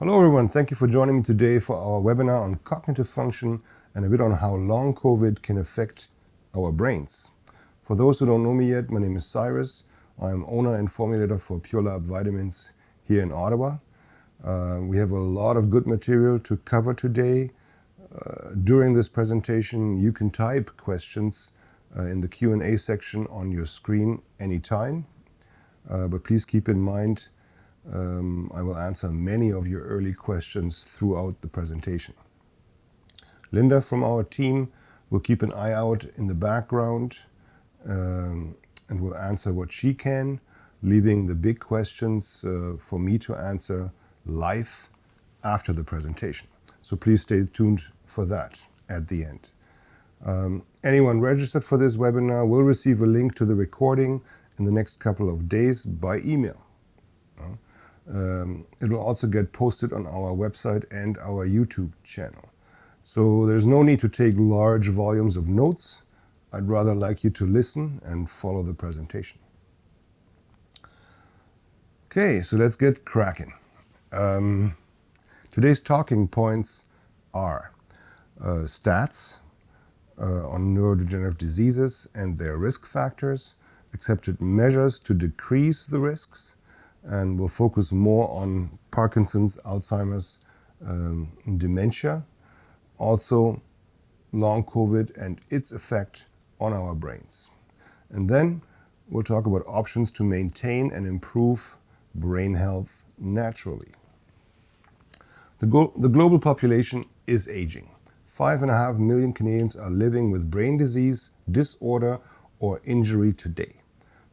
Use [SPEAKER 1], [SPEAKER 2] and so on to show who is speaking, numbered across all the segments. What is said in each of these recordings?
[SPEAKER 1] Hello everyone, thank you for joining me today for our webinar on cognitive function and a bit on how long COVID can affect our brains. For those who don't know me yet, my name is Cyrus. I am owner and formulator for Pure Lab Vitamins here in Ottawa. We have a lot of good material to cover today. During this presentation, you can type questions in the Q&A section on your screen anytime. But please keep in mind I will answer many of your early questions throughout the presentation. Linda from our team will keep an eye out in the background and will answer what she can, leaving the big questions for me to answer live after the presentation. So please stay tuned for that at the end. Anyone registered for this webinar will receive a link to the recording in the next couple of days by email. It will also get posted on our website and our YouTube channel. So there's no need to take large volumes of notes. I'd rather like you to listen and follow the presentation. Okay, so let's get cracking. Today's talking points are stats on neurodegenerative diseases and their risk factors, accepted measures to decrease the risks, and we'll focus more on Parkinson's, Alzheimer's, dementia, also long COVID and its effect on our brains. And then we'll talk about options to maintain and improve brain health naturally. The global population is aging. 5.5 million Canadians are living with brain disease, disorder, or injury today.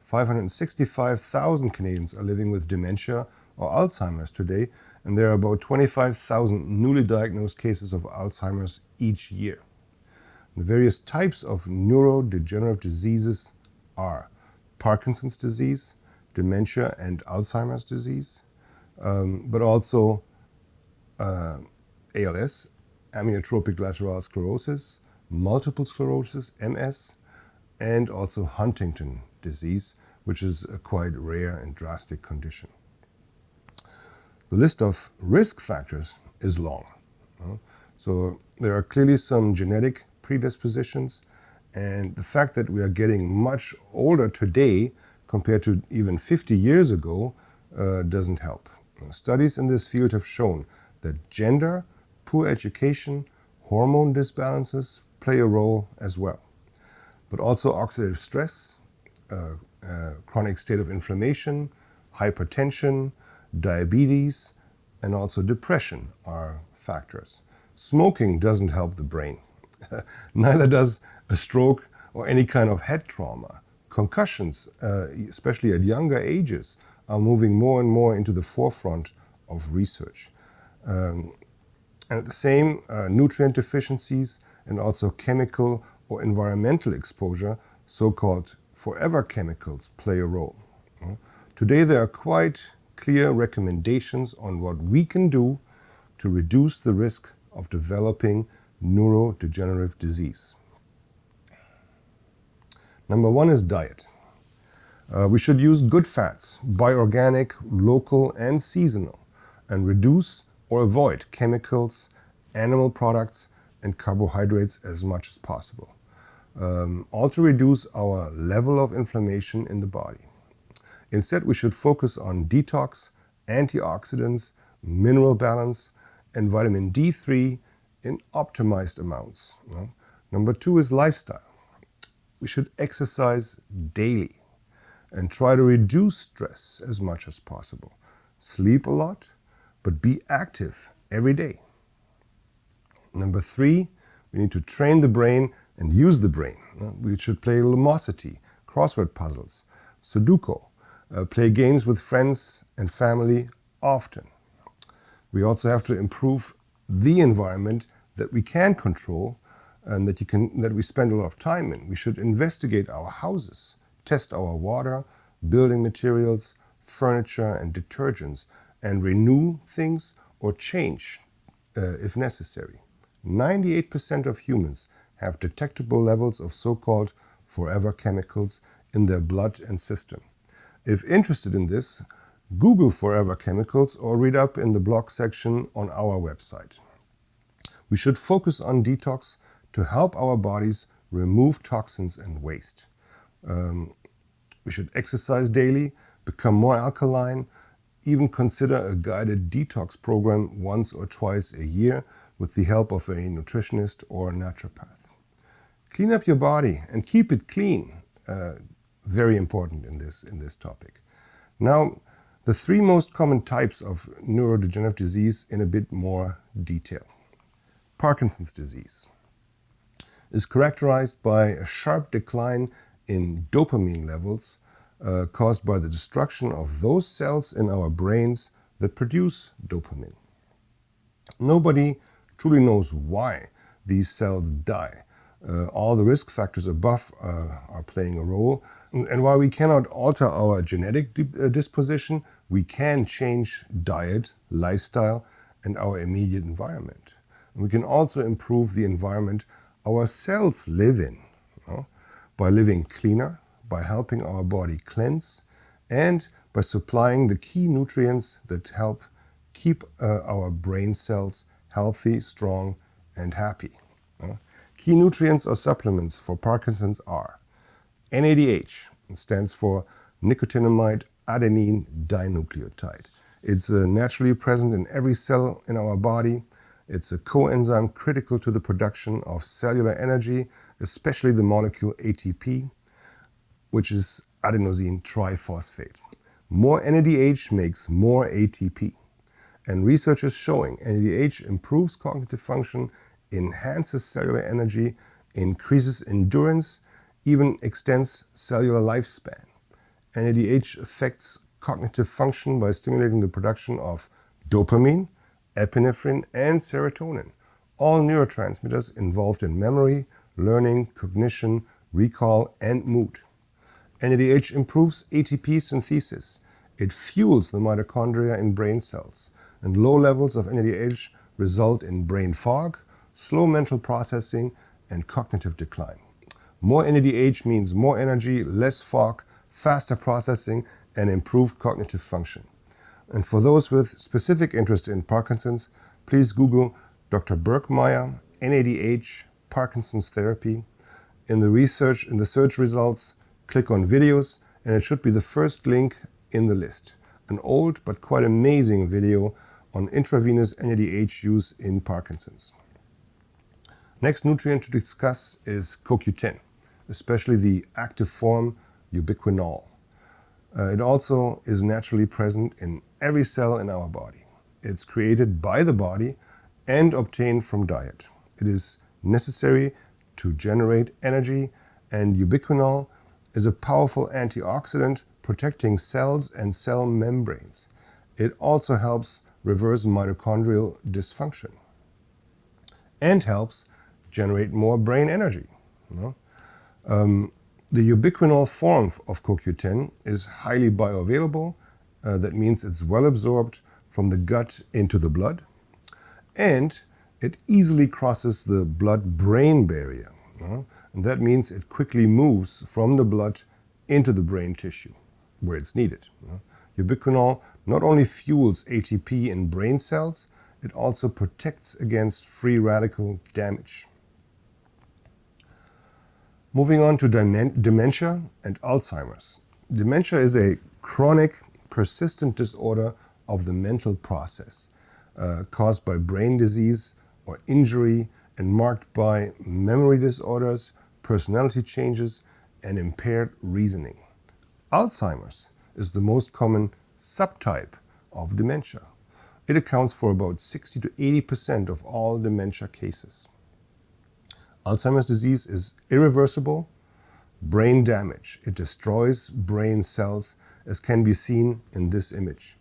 [SPEAKER 1] 565,000 Canadians are living with dementia or Alzheimer's today, and there are about 25,000 newly diagnosed cases of Alzheimer's each year. The various types of neurodegenerative diseases are Parkinson's disease, dementia and Alzheimer's disease, but also ALS, amyotrophic lateral sclerosis, multiple sclerosis, MS, and also Huntington disease, which is a quite rare and drastic condition. The list of risk factors is long. So there are clearly some genetic predispositions, and the fact that we are getting much older today compared to even 50 years ago doesn't help. Studies in this field have shown that gender, poor education, hormone disbalances play a role as well. But also oxidative stress, chronic state of inflammation, hypertension, diabetes, and also depression are factors. Smoking doesn't help the brain. Neither does a stroke or any kind of head trauma. Concussions, especially at younger ages, are moving more and more into the forefront of research. And at the same, nutrient deficiencies and also chemical or environmental exposure, so-called forever chemicals, play a role. Today there are quite clear recommendations on what we can do to reduce the risk of developing neurodegenerative disease. Number one is diet. We should use good fats, buy organic, local and seasonal, and reduce or avoid chemicals, animal products, and carbohydrates as much as possible. All to reduce our level of inflammation in the body. Instead, we should focus on detox, antioxidants, mineral balance, and vitamin D3 in optimized amounts. Number two is lifestyle. We should exercise daily and try to reduce stress as much as possible. Sleep a lot, but be active every day. Number three, we need to train the brain and use the brain. We should play Lumosity, crossword puzzles, Sudoku, play games with friends and family often. We also have to improve the environment that we can control and that we spend a lot of time in. We should investigate our houses, test our water, building materials, furniture and detergents, and renew things or change if necessary. 98% of humans have detectable levels of so-called forever chemicals in their blood and system. If interested in this, Google forever chemicals or read up in the blog section on our website. We should focus on detox to help our bodies remove toxins and waste. We should exercise daily, become more alkaline, even consider a guided detox program once or twice a year with the help of a nutritionist or naturopath. Clean up your body and keep it clean. Very important in this topic. Now, the three most common types of neurodegenerative disease in a bit more detail. Parkinson's disease is characterized by a sharp decline in dopamine levels caused by the destruction of those cells in our brains that produce dopamine. Nobody truly knows why these cells die. All the risk factors above are playing a role. And while we cannot alter our genetic disposition, we can change diet, lifestyle, and our immediate environment. And we can also improve the environment our cells live in, by living cleaner, by helping our body cleanse, and by supplying the key nutrients that help keep our brain cells healthy, strong, and happy. Key nutrients or supplements for Parkinson's are NADH, stands for nicotinamide adenine dinucleotide. It's naturally present in every cell in our body. It's a coenzyme critical to the production of cellular energy, especially the molecule ATP, which is adenosine triphosphate. More NADH makes more ATP. And research is showing NADH improves cognitive function, enhances cellular energy, increases endurance, even extends cellular lifespan. NADH affects cognitive function by stimulating the production of dopamine, epinephrine, and serotonin, all neurotransmitters involved in memory, learning, cognition, recall, and mood. NADH improves ATP synthesis. It fuels the mitochondria in brain cells, and low levels of NADH result in brain fog, slow mental processing, and cognitive decline. More NADH means more energy, less fog, faster processing, and improved cognitive function. And for those with specific interest in Parkinson's, please Google Dr. Berkmeyer, NADH, Parkinson's therapy. In the search results, click on videos, and it should be the first link in the list. An old but quite amazing video on intravenous NADH use in Parkinson's. Next nutrient to discuss is CoQ10, especially the active form ubiquinol. It also is naturally present in every cell in our body. It's created by the body and obtained from diet. It is necessary to generate energy, and ubiquinol is a powerful antioxidant protecting cells and cell membranes. It also helps reverse mitochondrial dysfunction and helps generate more brain energy. The ubiquinol form of CoQ10 is highly bioavailable. That means it's well absorbed from the gut into the blood, and it easily crosses the blood-brain barrier. And that means it quickly moves from the blood into the brain tissue where it's needed. Ubiquinol not only fuels ATP in brain cells, it also protects against free radical damage. Moving on to dementia and Alzheimer's. Dementia is a chronic, persistent disorder of the mental process caused by brain disease or injury and marked by memory disorders, personality changes, and impaired reasoning. Alzheimer's is the most common subtype of dementia. It accounts for about 60 to 80% of all dementia cases. Alzheimer's disease is irreversible brain damage. It destroys brain cells, as can be seen in this image,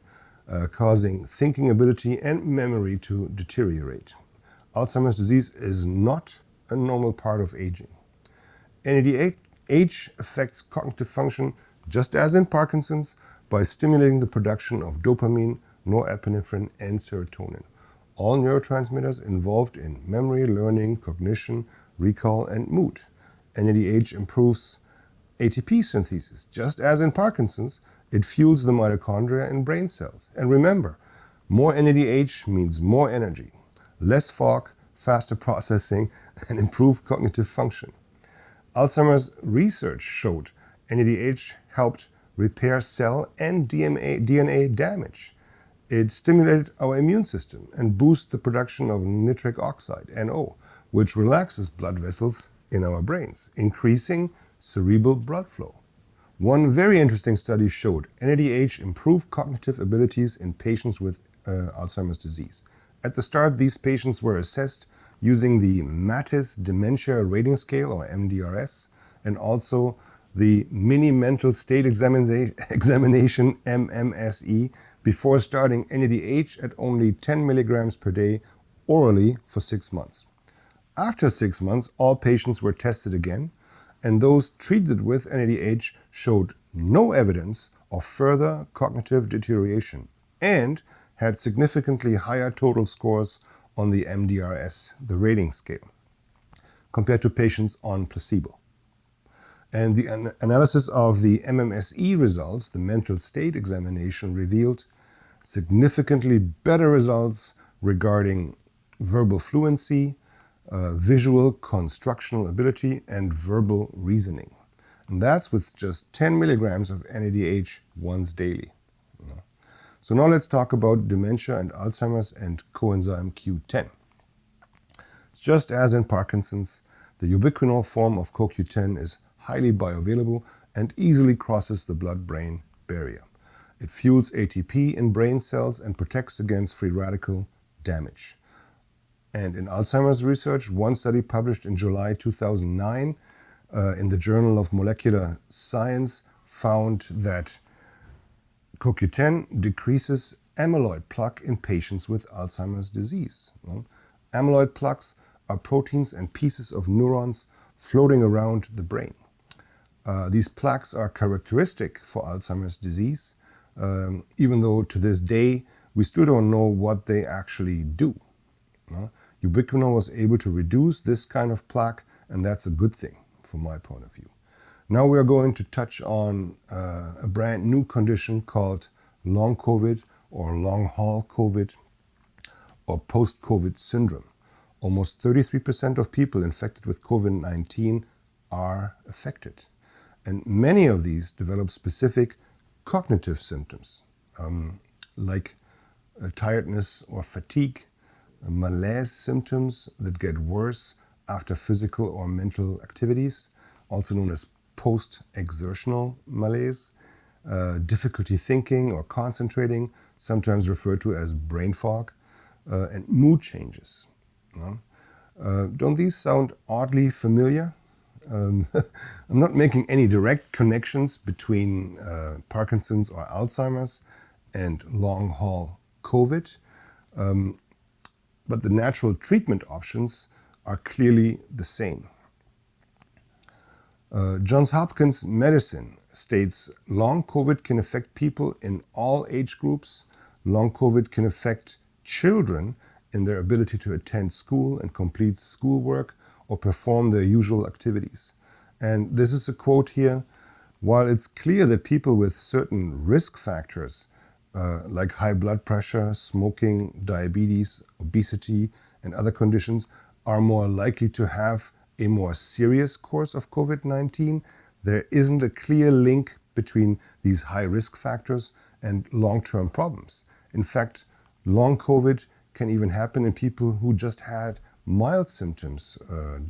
[SPEAKER 1] causing thinking ability and memory to deteriorate. Alzheimer's disease is not a normal part of aging. NADH affects cognitive function just as in Parkinson's by stimulating the production of dopamine, norepinephrine, and serotonin, all neurotransmitters involved in memory, learning, cognition, recall, and mood. NADH improves ATP synthesis. Just as in Parkinson's, it fuels the mitochondria in brain cells. And remember, more NADH means more energy, less fog, faster processing, and improved cognitive function. Alzheimer's research showed NADH helped repair cell and DNA damage. It stimulated our immune system and boosts the production of nitric oxide, NO, which relaxes blood vessels in our brains, increasing cerebral blood flow. One very interesting study showed NADH improved cognitive abilities in patients with Alzheimer's disease. At the start, these patients were assessed using the Mattis Dementia Rating Scale, or MDRS, and also the Mini Mental State Examination, MMSE, before starting NADH at only 10 milligrams per day orally for 6 months. After 6 months, all patients were tested again, and those treated with NADH showed no evidence of further cognitive deterioration and had significantly higher total scores on the MDRS, the rating scale, compared to patients on placebo. And the analysis of the MMSE results, the mental state examination, revealed significantly better results regarding verbal fluency, visual constructional ability, and verbal reasoning. And that's with just 10 milligrams of NADH once daily. So now let's talk about dementia and Alzheimer's and coenzyme Q10. Just as in Parkinson's, the ubiquinol form of CoQ10 is highly bioavailable and easily crosses the blood-brain barrier. It fuels ATP in brain cells and protects against free radical damage. And in Alzheimer's research, one study published in July 2009 in the Journal of Molecular Science found that CoQ10 decreases amyloid plaque in patients with Alzheimer's disease. Amyloid plaques are proteins and pieces of neurons floating around the brain. These plaques are characteristic for Alzheimer's disease, even though to this day we still don't know what they actually do. Ubiquinol was able to reduce this kind of plaque, and that's a good thing from my point of view. Now we are going to touch on a brand new condition called long COVID or long haul COVID or post-COVID syndrome. Almost 33% of people infected with COVID-19 are affected. And many of these develop specific cognitive symptoms like tiredness or fatigue, malaise symptoms that get worse after physical or mental activities, also known as post-exertional malaise, difficulty thinking or concentrating, sometimes referred to as brain fog, and mood changes. Don't these sound oddly familiar? I'm not making any direct connections between Parkinson's or Alzheimer's and long-haul COVID, but the natural treatment options are clearly the same. Johns Hopkins Medicine states long COVID can affect people in all age groups. Long COVID can affect children in their ability to attend school and complete schoolwork or perform their usual activities. And this is a quote here: while it's clear that people with certain risk factors like high blood pressure, smoking, diabetes, obesity, and other conditions are more likely to have a more serious course of COVID-19, there isn't a clear link between these high risk factors and long-term problems. In fact, long COVID can even happen in people who just had mild symptoms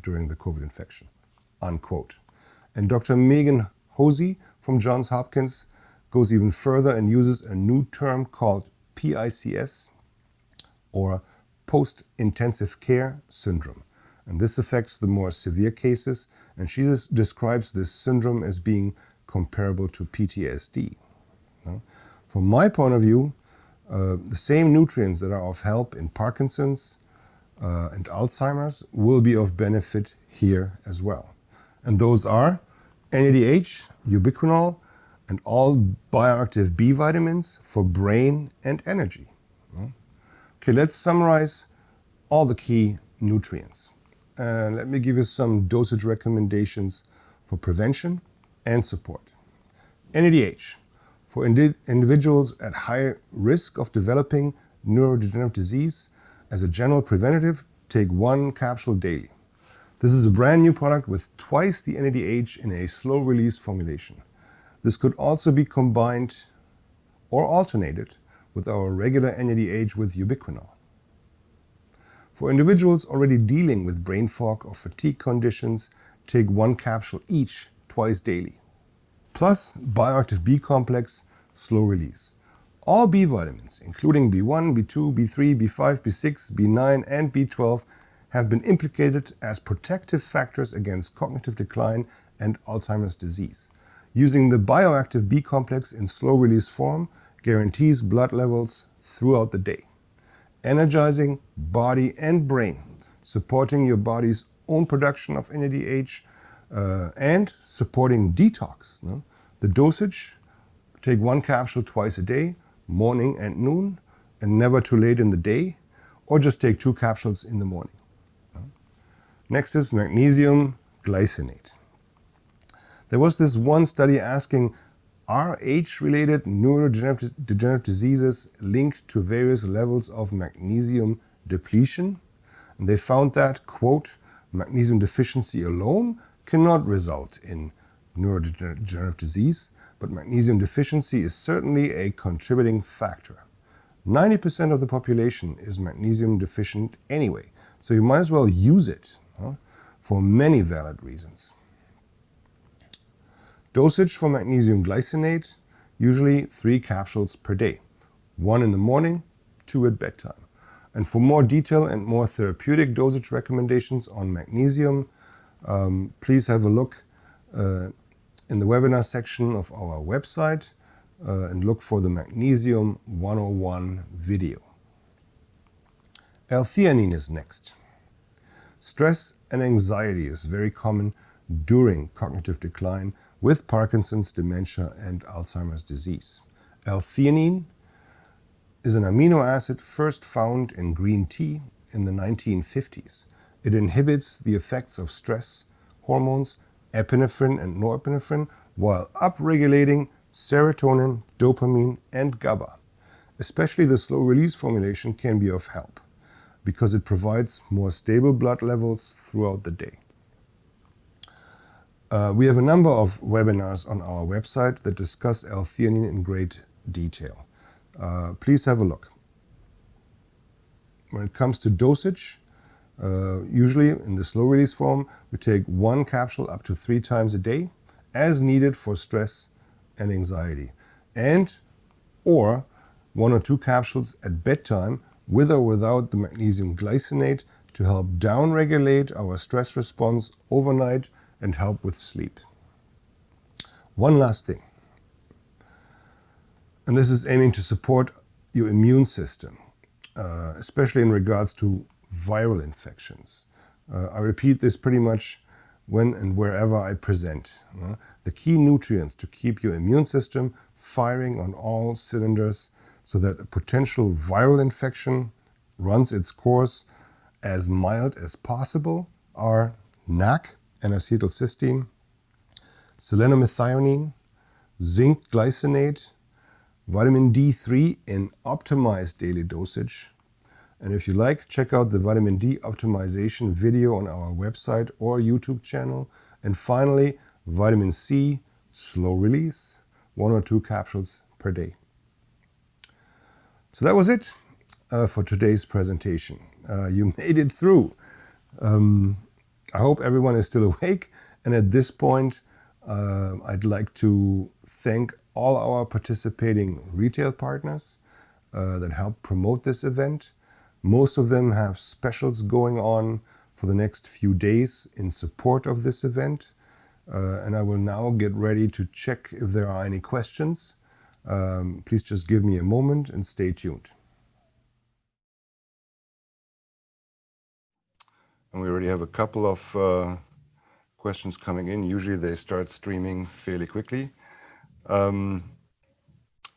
[SPEAKER 1] during the COVID infection, unquote. And Dr. Megan Hosey from Johns Hopkins goes even further and uses a new term called PICS, or post-intensive care syndrome. And this affects the more severe cases, and she describes this syndrome as being comparable to PTSD. From my point of view, the same nutrients that are of help in Parkinson's and Alzheimer's will be of benefit here as well. And those are NADH, ubiquinol, and all bioactive B vitamins for brain and energy. Okay, let's summarize all the key nutrients. Let me give you some dosage recommendations for prevention and support. NADH. For individuals at high risk of developing neurodegenerative disease, as a general preventative, take 1 capsule daily. This is a brand new product with twice the NADH in a slow-release formulation. This could also be combined or alternated with our regular NADH with ubiquinol. For individuals already dealing with brain fog or fatigue conditions, take 1 capsule each twice daily. Plus bioactive B complex, slow release. All B vitamins, including B1, B2, B3, B5, B6, B9, and B12, have been implicated as protective factors against cognitive decline and Alzheimer's disease. Using the bioactive B complex in slow release form guarantees blood levels throughout the day, energizing body and brain, supporting your body's own production of NADH, and supporting detox. No? The dosage, take 1 capsule twice a day, morning and noon, and never too late in the day, or just take 2 capsules in the morning. No? Next is magnesium glycinate. There was this one study asking, are age-related neurodegenerative diseases linked to various levels of magnesium depletion? And they found that, quote, magnesium deficiency alone cannot result in neurodegenerative disease, but magnesium deficiency is certainly a contributing factor. 90% of the population is magnesium deficient anyway, so you might as well use it for many valid reasons. Dosage for magnesium glycinate, usually 3 capsules per day, 1 in the morning, 2 at bedtime. And for more detail and more therapeutic dosage recommendations on magnesium, please have a look in the webinar section of our website and look for the Magnesium 101 video. L-theanine is next. Stress and anxiety is very common during cognitive decline with Parkinson's, dementia, and Alzheimer's disease. L-theanine is an amino acid first found in green tea in the 1950s. It inhibits the effects of stress hormones, epinephrine and norepinephrine, while upregulating serotonin, dopamine, and GABA. Especially the slow-release formulation can be of help because it provides more stable blood levels throughout the day. We have a number of webinars on our website that discuss L-theanine in great detail. Please have a look. When it comes to dosage, usually in the slow release form, we take 1 capsule up to 3 times a day as needed for stress and anxiety, and or 1 or 2 capsules at bedtime with or without the magnesium glycinate to help downregulate our stress response overnight and help with sleep. One last thing, and this is aiming to support your immune system, especially in regards to viral infections. I repeat this pretty much when and wherever I present. The key nutrients to keep your immune system firing on all cylinders so that a potential viral infection runs its course as mild as possible are NAC, N-acetylcysteine, selenomethionine, zinc glycinate, vitamin D3 in optimized daily dosage. And if you like, check out the vitamin D optimization video on our website or YouTube channel. And finally, vitamin C, slow release, 1 or 2 capsules per day. So that was it for today's presentation. You made it through. I hope everyone is still awake. And at this point, I'd like to thank all our participating retail partners that helped promote this event. Most of them have specials going on for the next few days in support of this event. And I will now get ready to check if there are any questions. Please just give me a moment and stay tuned. And we already have a couple of questions coming in. Usually they start streaming fairly quickly.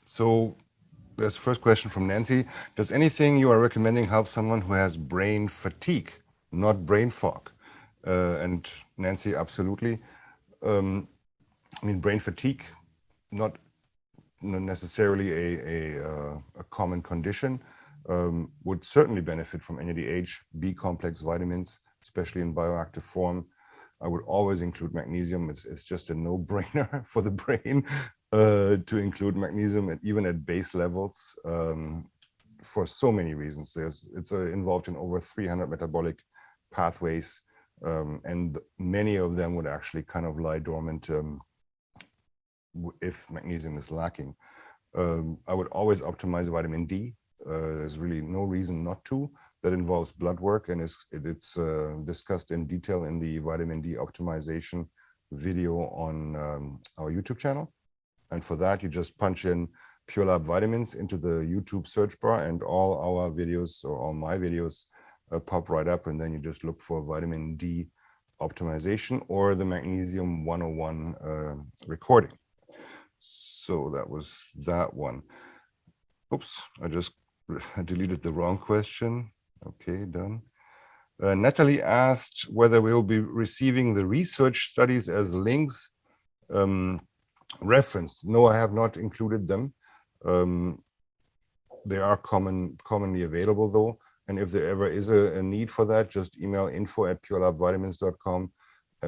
[SPEAKER 1] So there's the first question from Nancy. Does anything you are recommending help someone who has brain fatigue, not brain fog? And Nancy, absolutely. I mean, brain fatigue, not necessarily a common condition, would certainly benefit from NADH, B complex vitamins, especially in bioactive form. I would always include magnesium. It's just a no-brainer for the brain to include magnesium, and even at base levels, for so many reasons. It's involved in over 300 metabolic pathways, and many of them would actually kind of lie dormant if magnesium is lacking. I would always optimize vitamin D. There's really no reason not to. That involves blood work, and it's discussed in detail in the vitamin D optimization video on our YouTube channel. And for that, you just punch in Pure Lab Vitamins into the YouTube search bar, and all our videos, or all my videos, pop right up, and then you just look for vitamin D optimization or the Magnesium 101 recording. So that was that one. Oops, I just deleted the wrong question. Okay, done. Natalie asked whether we will be receiving the research studies as links referenced. No, I have not included them. They are commonly available though. And if there ever is a need for that, just email info@purelabvitamins.com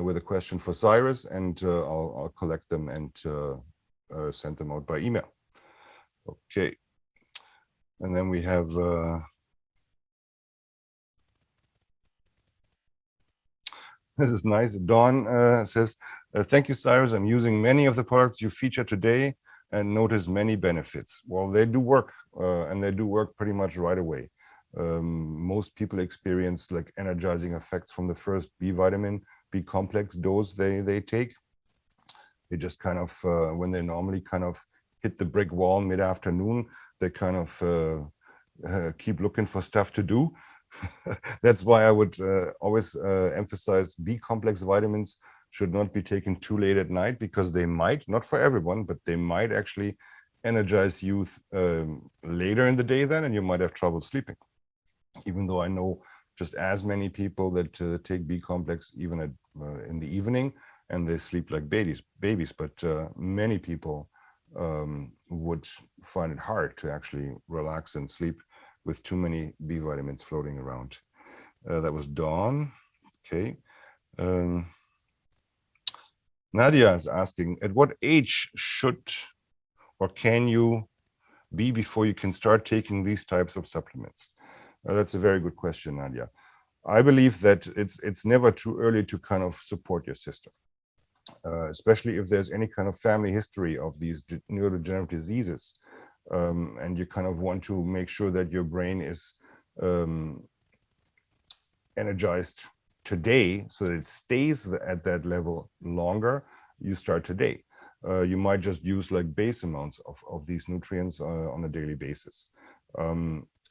[SPEAKER 1] with a question for Cyrus, and I'll collect them and send them out by email. Okay. And then we have this is nice. Dawn says, thank you, Cyrus. I'm using many of the products you feature today and notice many benefits. Well, they do work, and they do work pretty much right away. Most people experience like energizing effects from the first B vitamin, B complex dose they take. They just kind of, when they normally kind of hit the brick wall mid-afternoon, they kind of keep looking for stuff to do. That's why I would always emphasize B complex vitamins should not be taken too late at night, because they might, not for everyone, but they might actually energize you later in the day then, and you might have trouble sleeping. Even though I know just as many people that take B complex even at, in the evening, and they sleep like babies, but many people would find it hard to actually relax and sleep with too many B vitamins floating around. That was Dawn. Okay. Nadia is asking, at what age should or can you be before you can start taking these types of supplements? That's a very good question, Nadia. I believe that it's never too early to kind of support your system, especially if there's any kind of family history of these neurodegenerative diseases, and you kind of want to make sure that your brain is energized today so that it stays at that level longer. You start today. You might just use like base amounts of these nutrients on a daily basis.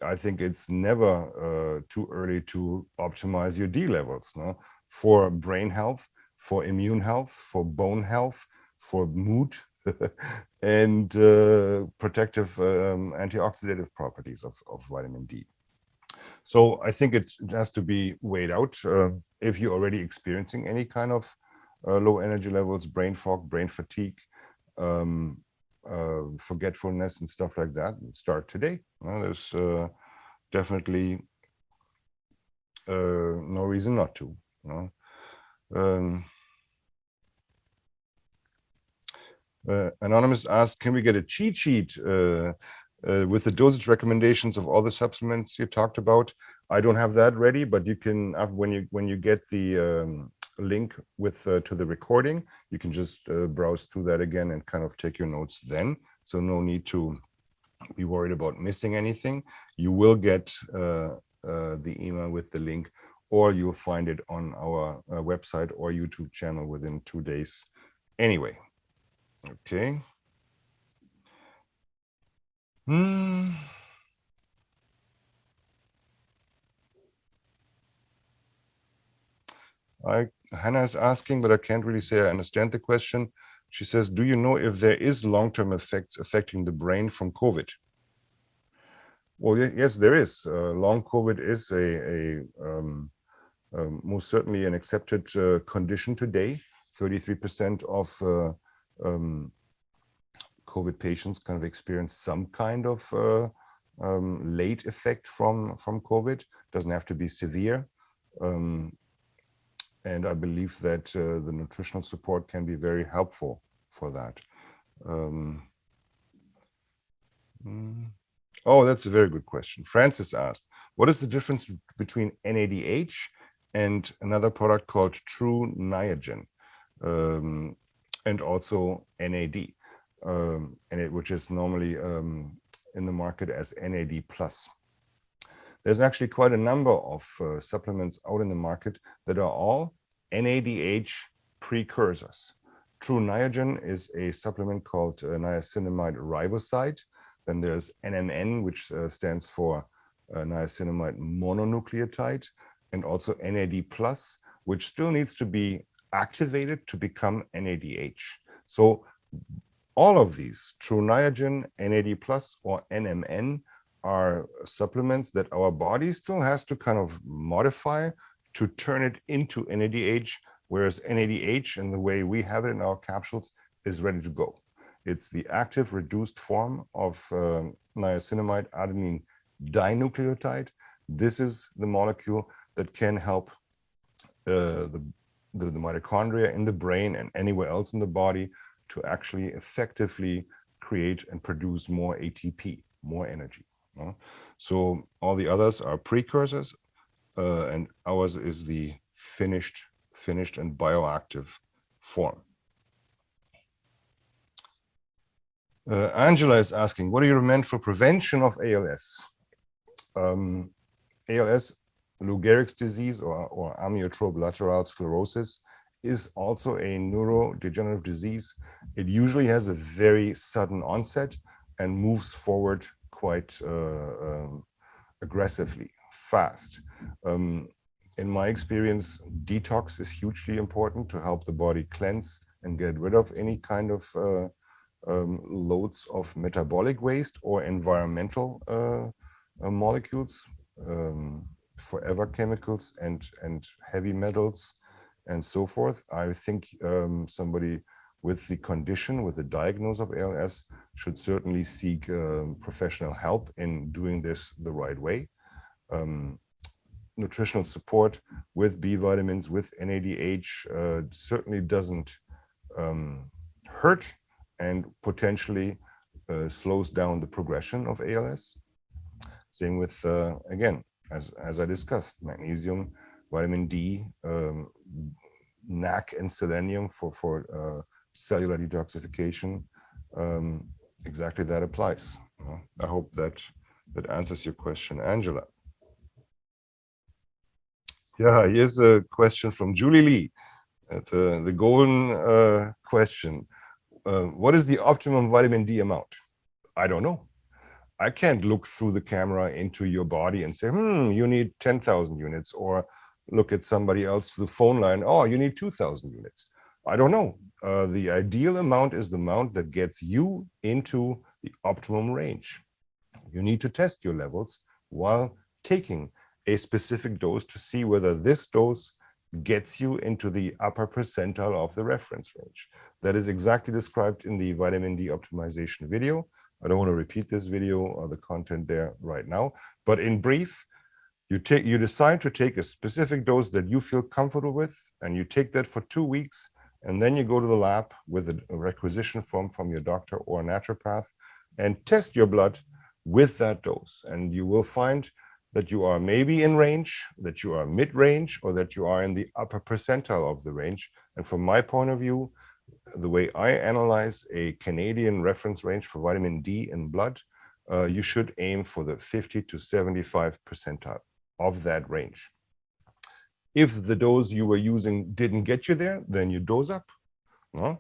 [SPEAKER 1] I think it's never too early to optimize your D levels, no? For brain health, for immune health, for bone health, for mood, and protective antioxidative properties of vitamin D. So I think it has to be weighed out. If you're already experiencing any kind of low energy levels, brain fog, brain fatigue, forgetfulness and stuff like that, start today. There's definitely no reason not to. Anonymous asked, can we get a cheat sheet with the dosage recommendations of all the supplements you talked about? I don't have that ready, but you can, when you get the link with to the recording, you can just browse through that again and kind of take your notes then. So no need to be worried about missing anything. You will get the email with the link, or you'll find it on our website or YouTube channel within 2 days anyway. Okay. Hannah is asking, but I can't really say I understand the question. She says, do you know if there is long-term effects affecting the brain from COVID? Well, yes, there is. Long COVID is most certainly an accepted condition today. 33% of COVID patients kind of experience some kind of late effect from COVID. Doesn't have to be severe. And I believe that the nutritional support can be very helpful for that. Oh, that's a very good question. Francis asked, what is the difference between NADH and another product called True Niagen, and also NAD, which is normally in the market as NAD+. There's actually quite a number of supplements out in the market that are all NADH precursors. True Niagen is a supplement called niacinamide riboside. Then there's NMN, which stands for niacinamide mononucleotide, and also NAD+, which still needs to be activated to become NADH. So all of these, True Niagen, NAD+, or NMN, are supplements that our body still has to kind of modify to turn it into NADH, whereas NADH, in the way we have it in our capsules, is ready to go. It's the active reduced form of niacinamide adenine dinucleotide. This is the molecule that can help the mitochondria in the brain and anywhere else in the body to actually effectively create and produce more ATP, more energy. So all the others are precursors, and ours is the finished and bioactive form. Angela is asking, what do you recommend for prevention of ALS? ALS, Lou Gehrig's disease, or amyotrophic lateral sclerosis, is also a neurodegenerative disease. It usually has a very sudden onset and moves forward quite aggressively, fast. In my experience, detox is hugely important to help the body cleanse and get rid of any kind of loads of metabolic waste or environmental molecules, forever chemicals and heavy metals and so forth. I think somebody with the condition, with the diagnosis of ALS, should certainly seek professional help in doing this the right way. Nutritional support with B vitamins, with NADH certainly doesn't hurt and potentially slows down the progression of ALS. Same with, again, as I discussed, magnesium, vitamin D, NAC and selenium for cellular detoxification. Exactly, that applies. I hope that answers your question, Angela. Yeah, here's a question from Julie Lee. It's the golden question. What is the optimum vitamin D amount? I don't know. I can't look through the camera into your body and say, you need 10,000 units, or look at somebody else through the phone line, oh, you need 2,000 units. I don't know. The ideal amount is the amount that gets you into the optimum range. You need to test your levels while taking a specific dose to see whether this dose gets you into the upper percentile of the reference range. That is exactly described in the vitamin D optimization video. I don't want to repeat this video or the content there right now, but in brief, you decide to take a specific dose that you feel comfortable with, and you take that for 2 weeks, and then you go to the lab with a requisition form from your doctor or a naturopath and test your blood with that dose. And you will find that you are maybe in range, that you are mid-range, or that you are in the upper percentile of the range. And from my point of view, the way I analyze a Canadian reference range for vitamin D in blood, you should aim for the 50 to 75 percentile of that range. If the dose you were using didn't get you there, then you dose up, 1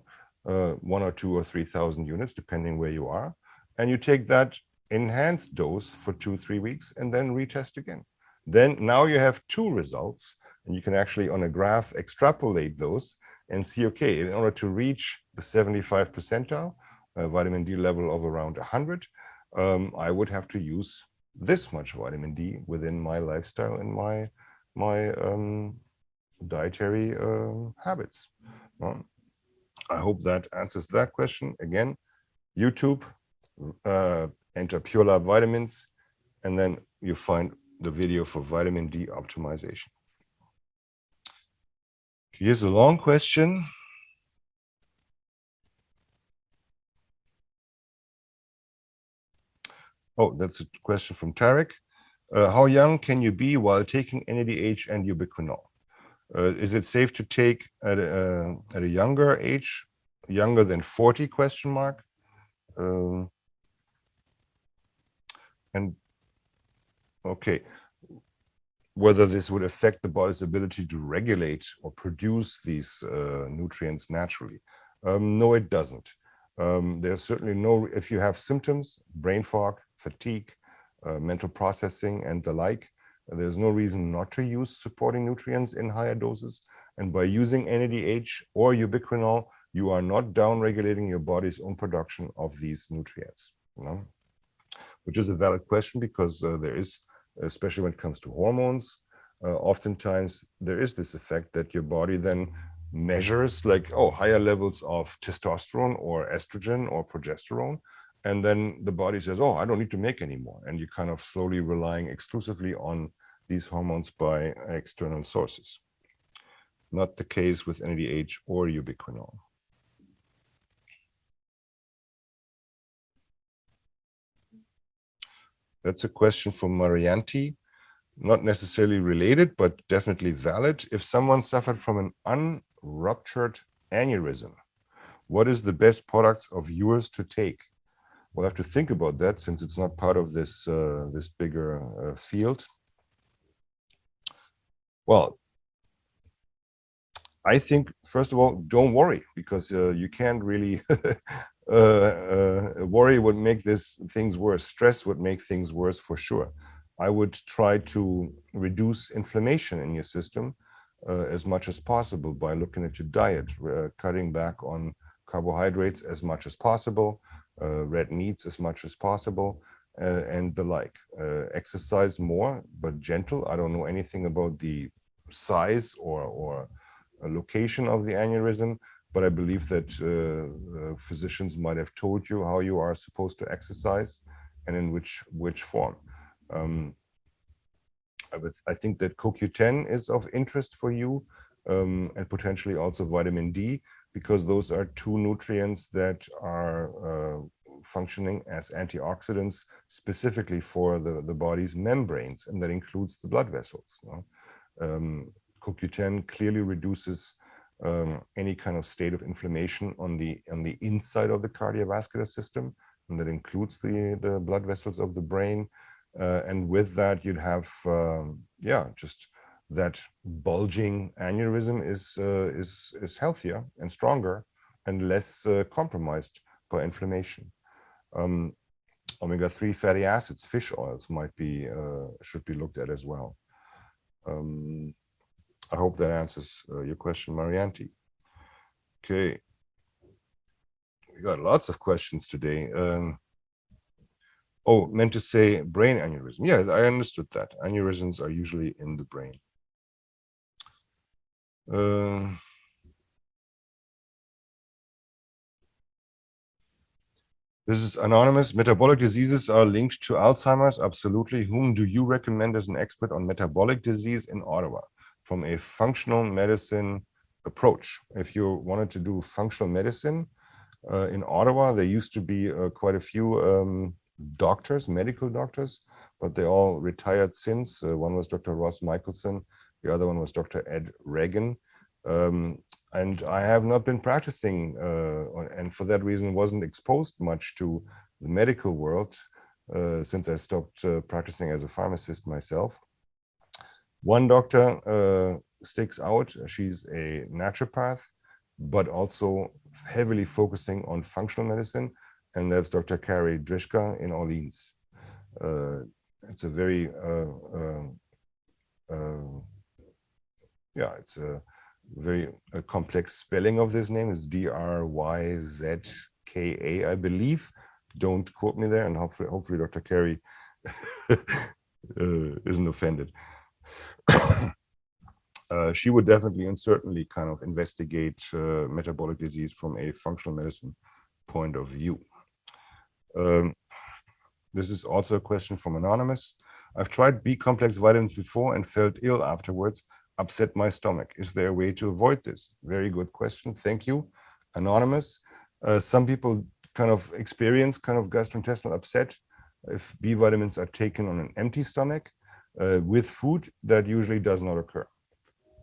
[SPEAKER 1] or 2 or 3,000 units, depending where you are, and you take that enhanced dose for 2-3 weeks and then retest again. Then now you have 2 results, and you can actually on a graph extrapolate those and see, okay, in order to reach the 75 percentile, vitamin D level of around 100, I would have to use this much vitamin D within my lifestyle and my dietary habits. I hope that answers that question. Again, YouTube, enter Pure Lab Vitamins, and then you find the video for vitamin D optimization. Here's a long question. Oh, that's a question from Tarek. How young can you be while taking NADH and ubiquinol? Is it safe to take at a younger age, younger than 40 question mark? And okay, whether this would affect the body's ability to regulate or produce these nutrients naturally. No, it doesn't. There's certainly no, if you have symptoms, brain fog, fatigue, mental processing and the like, there's no reason not to use supporting nutrients in higher doses. And by using NADH or ubiquinol, you are not downregulating your body's own production of these nutrients. You know? Which is a valid question because there is, especially when it comes to hormones, oftentimes there is this effect that your body then measures like, oh, higher levels of testosterone or estrogen or progesterone. And then the body says, oh, I don't need to make any more. And you're kind of slowly relying exclusively on these hormones by external sources. Not the case with NADH or ubiquinol. That's a question from Marianti. Not necessarily related, but definitely valid. If someone suffered from an unruptured aneurysm, what is the best products of yours to take? We'll have to think about that since it's not part of this this bigger field. Well, I think, first of all, don't worry, because you can't really worry would make things worse. Stress would make things worse for sure. I would try to reduce inflammation in your system as much as possible by looking at your diet, cutting back on carbohydrates as much as possible, red meats as much as possible, and the like. Exercise more, but gentle. I don't know anything about the size or a location of the aneurysm, but I believe that physicians might have told you how you are supposed to exercise and in which form. I think that CoQ10 is of interest for you, and potentially also vitamin D, because those are two nutrients that are functioning as antioxidants specifically for the body's membranes, and that includes the blood vessels. You know? CoQ10 clearly reduces any kind of state of inflammation on the inside of the cardiovascular system, and that includes the blood vessels of the brain. And with that, you'd have, just that bulging aneurysm is healthier and stronger and less compromised by inflammation. Omega-3 fatty acids, fish oils should be looked at as well. I hope that answers your question, Marianti. Okay. We got lots of questions today. Meant to say brain aneurysm. Yeah, I understood that. Aneurysms are usually in the brain. This is anonymous. Metabolic diseases are linked to Alzheimer's. Absolutely. Whom do you recommend as an expert on metabolic disease in Ottawa from a functional medicine approach? If you wanted to do functional medicine in Ottawa, there used to be quite a few doctors, medical doctors, but they all retired since. One was Dr. Ross Michelson. The other one was Dr. Ed Reagan. And I have not been practicing, and for that reason wasn't exposed much to the medical world since I stopped practicing as a pharmacist myself. One doctor sticks out. She's a naturopath, but also heavily focusing on functional medicine, and that's Dr. Carrie Drishka in Orleans. It's a very, it's a very complex spelling of this name. Is D-R-Y-Z-K-A, I believe. Don't quote me there, and hopefully Dr. Carey isn't offended. she would definitely and certainly kind of investigate metabolic disease from a functional medicine point of view. This is also a question from Anonymous. I've tried B-complex vitamins before and felt ill afterwards, upset my stomach. Is there a way to avoid this? Very good question. Thank you, Anonymous. Some people kind of experience kind of gastrointestinal upset if B vitamins are taken on an empty stomach. With food, that usually does not occur.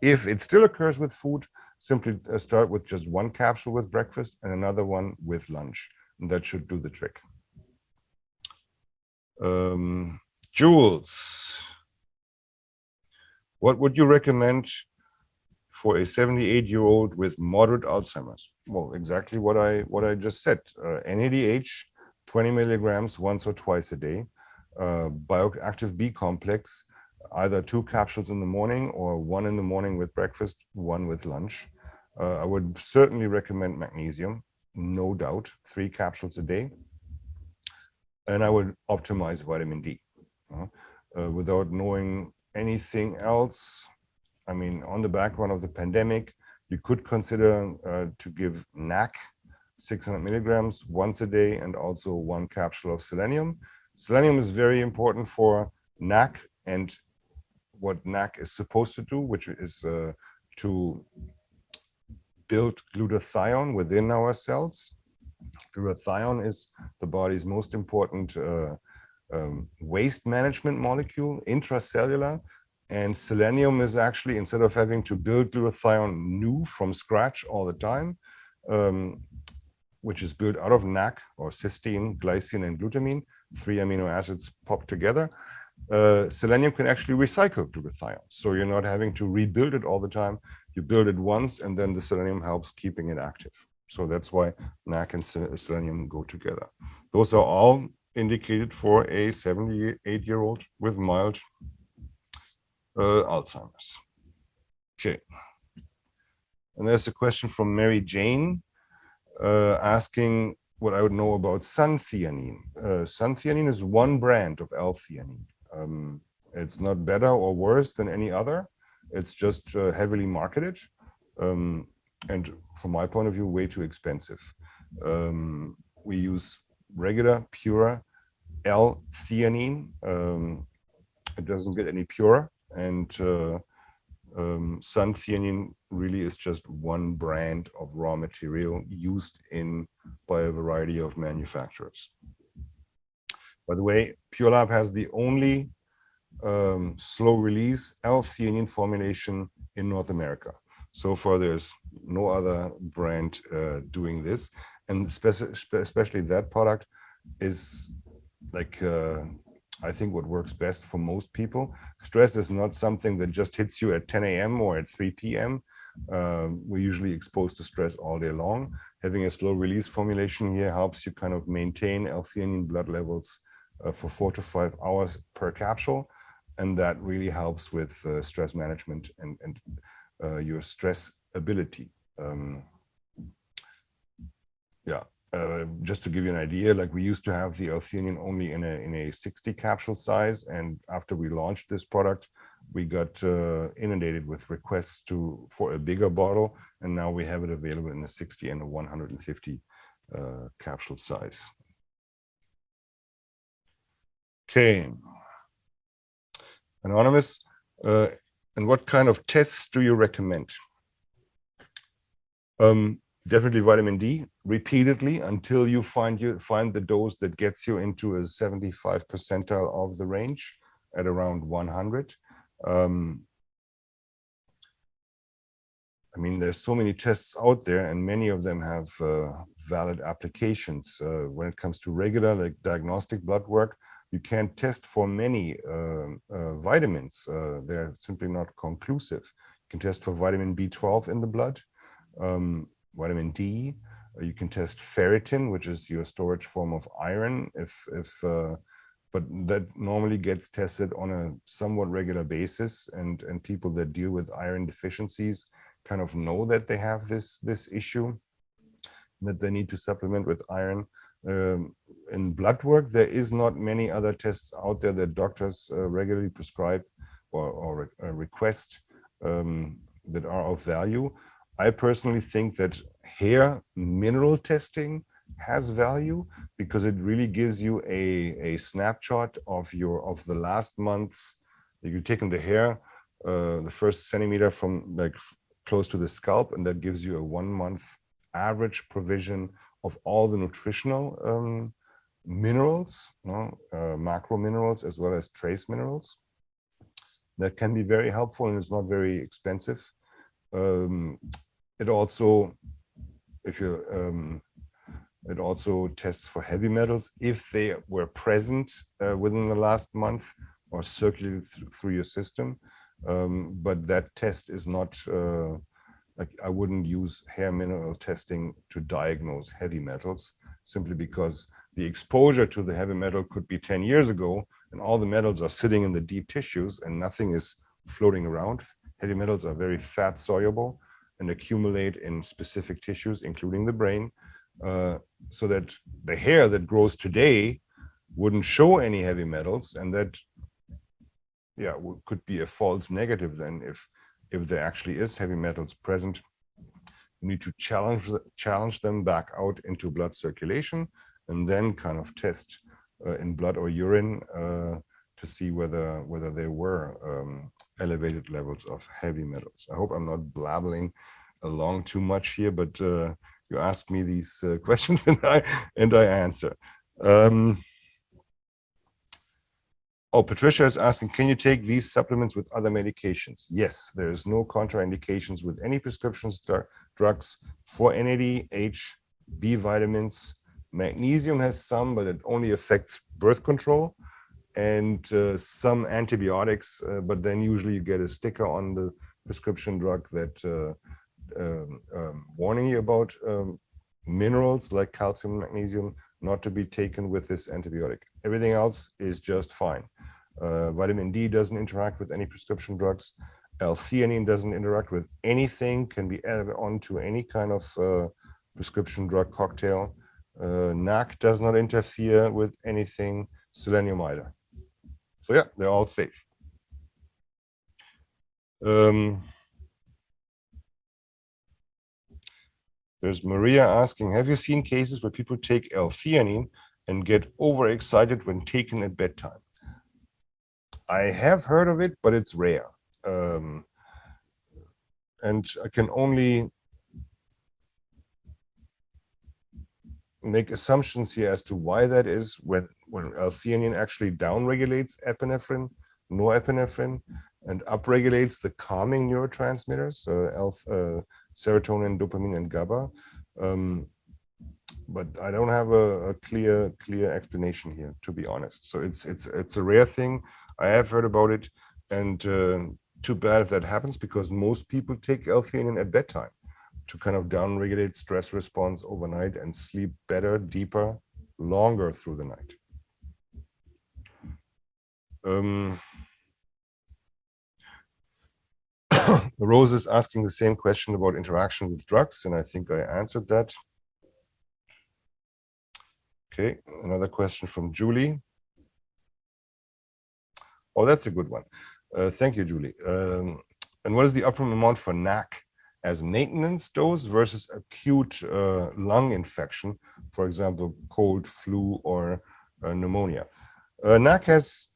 [SPEAKER 1] If it still occurs with food, simply start with just one capsule with breakfast and another one with lunch. And that should do the trick. Jules, what would you recommend for a 78-year-old with moderate Alzheimer's? Well, exactly what I just said. NADH, 20 milligrams once or twice a day. Bioactive B complex, either 2 capsules in the morning or 1 in the morning with breakfast, 1 with lunch. I would certainly recommend magnesium, no doubt, 3 capsules a day. And I would optimize vitamin D. Without knowing anything else, I mean, on the background of the pandemic, you could consider to give NAC, 600 milligrams once a day, and also 1 capsule of selenium. Selenium is very important for NAC and what NAC is supposed to do, which is to build glutathione within our cells. Glutathione is the body's most important waste management molecule, intracellular. And selenium is actually, instead of having to build glutathione new from scratch all the time, which is built out of NAC or cysteine, glycine, and glutamine, 3 amino acids popped together, selenium can actually recycle glutathione. So you're not having to rebuild it all the time. You build it once, and then the selenium helps keeping it active. So that's why NAC and selenium go together. Those are all indicated for a 78-year-old with mild Alzheimer's. Okay. And there's a question from Mary Jane asking what I would know about suntheanine. Suntheanine is one brand of L-theanine. It's not better or worse than any other. It's just heavily marketed. And from my point of view, way too expensive. We use regular, pure L-theanine. It doesn't get any purer. And suntheanine really is just one brand of raw material used by a variety of manufacturers. By the way, Pure Lab has the only slow-release L-theanine formulation in North America. So far, there's no other brand doing this. And especially that product is like, I think, what works best for most people. Stress is not something that just hits you at 10 a.m. or at 3 p.m. We're usually exposed to stress all day long. Having a slow-release formulation here helps you kind of maintain L-theanine blood levels for 4 to 5 hours per capsule. And that really helps with stress management and your stress ability. Just to give you an idea, like we used to have the L-theanine only in a 60 capsule size, and after we launched this product, we got inundated with requests for a bigger bottle, and now we have it available in a 60 and a 150 capsule size. Okay. Anonymous, and what kind of tests do you recommend? Definitely vitamin D repeatedly until you find the dose that gets you into a 75 percentile of the range at around 100. I mean, there's so many tests out there, and many of them have valid applications. When it comes to regular, like diagnostic blood work, you can't test for many vitamins. They're simply not conclusive. You can test for vitamin B12 in the blood, vitamin D. You can test ferritin, which is your storage form of iron, but that normally gets tested on a somewhat regular basis, and people that deal with iron deficiencies kind of know that they have this issue, that they need to supplement with iron. In blood work, there is not many other tests out there that doctors regularly prescribe or request that are of value. I personally think that hair mineral testing has value because it really gives you a snapshot of the last month's. You've taken the hair, the first centimeter from like close to the scalp, and that gives you a 1 month average provision of all the nutritional minerals, macro minerals, as well as trace minerals. That can be very helpful, and it's not very expensive. It also, if you it also tests for heavy metals if they were present within the last month or circulated through your system. But that test is not, like I wouldn't use hair mineral testing to diagnose heavy metals, simply because the exposure to the heavy metal could be 10 years ago, and all the metals are sitting in the deep tissues and nothing is floating around. Heavy metals are very fat soluble and accumulate in specific tissues, including the brain. So that the hair that grows today wouldn't show any heavy metals, and that, yeah, could be a false negative then if there actually is heavy metals present. You need to challenge them back out into blood circulation, and then kind of test in blood or urine to see whether there were elevated levels of heavy metals. I hope I'm not blabbling along too much here, but you ask me these questions and I answer. Patricia is asking, can you take these supplements with other medications? Yes, there is no contraindications with any prescription drugs for NAD, H, B vitamins. Magnesium has some, but it only affects birth control, and some antibiotics, but then usually you get a sticker on the prescription drug that warning you about minerals like calcium and magnesium not to be taken with this antibiotic. Everything else is just fine. Vitamin D doesn't interact with any prescription drugs. L-theanine doesn't interact with anything, can be added on to any kind of prescription drug cocktail. NAC does not interfere with anything, selenium either. So yeah, they're all safe. There's Maria asking, have you seen cases where people take L-theanine and get overexcited when taken at bedtime? I have heard of it, but it's rare. And I can only make assumptions here as to why that is when L-theanine actually downregulates epinephrine, norepinephrine, and upregulates the calming neurotransmitters, serotonin, dopamine, and GABA. But I don't have a clear explanation here, to be honest. So it's a rare thing. I have heard about it, and too bad if that happens, because most people take L-theanine at bedtime to kind of downregulate stress response overnight and sleep better, deeper, longer through the night. Rose is asking the same question about interaction with drugs, and I think I answered that. Okay, another question from Julie. Oh, that's a good one. Thank you, Julie. And what is the optimum amount for NAC as maintenance dose versus acute lung infection, for example, cold, flu, or pneumonia? NAC has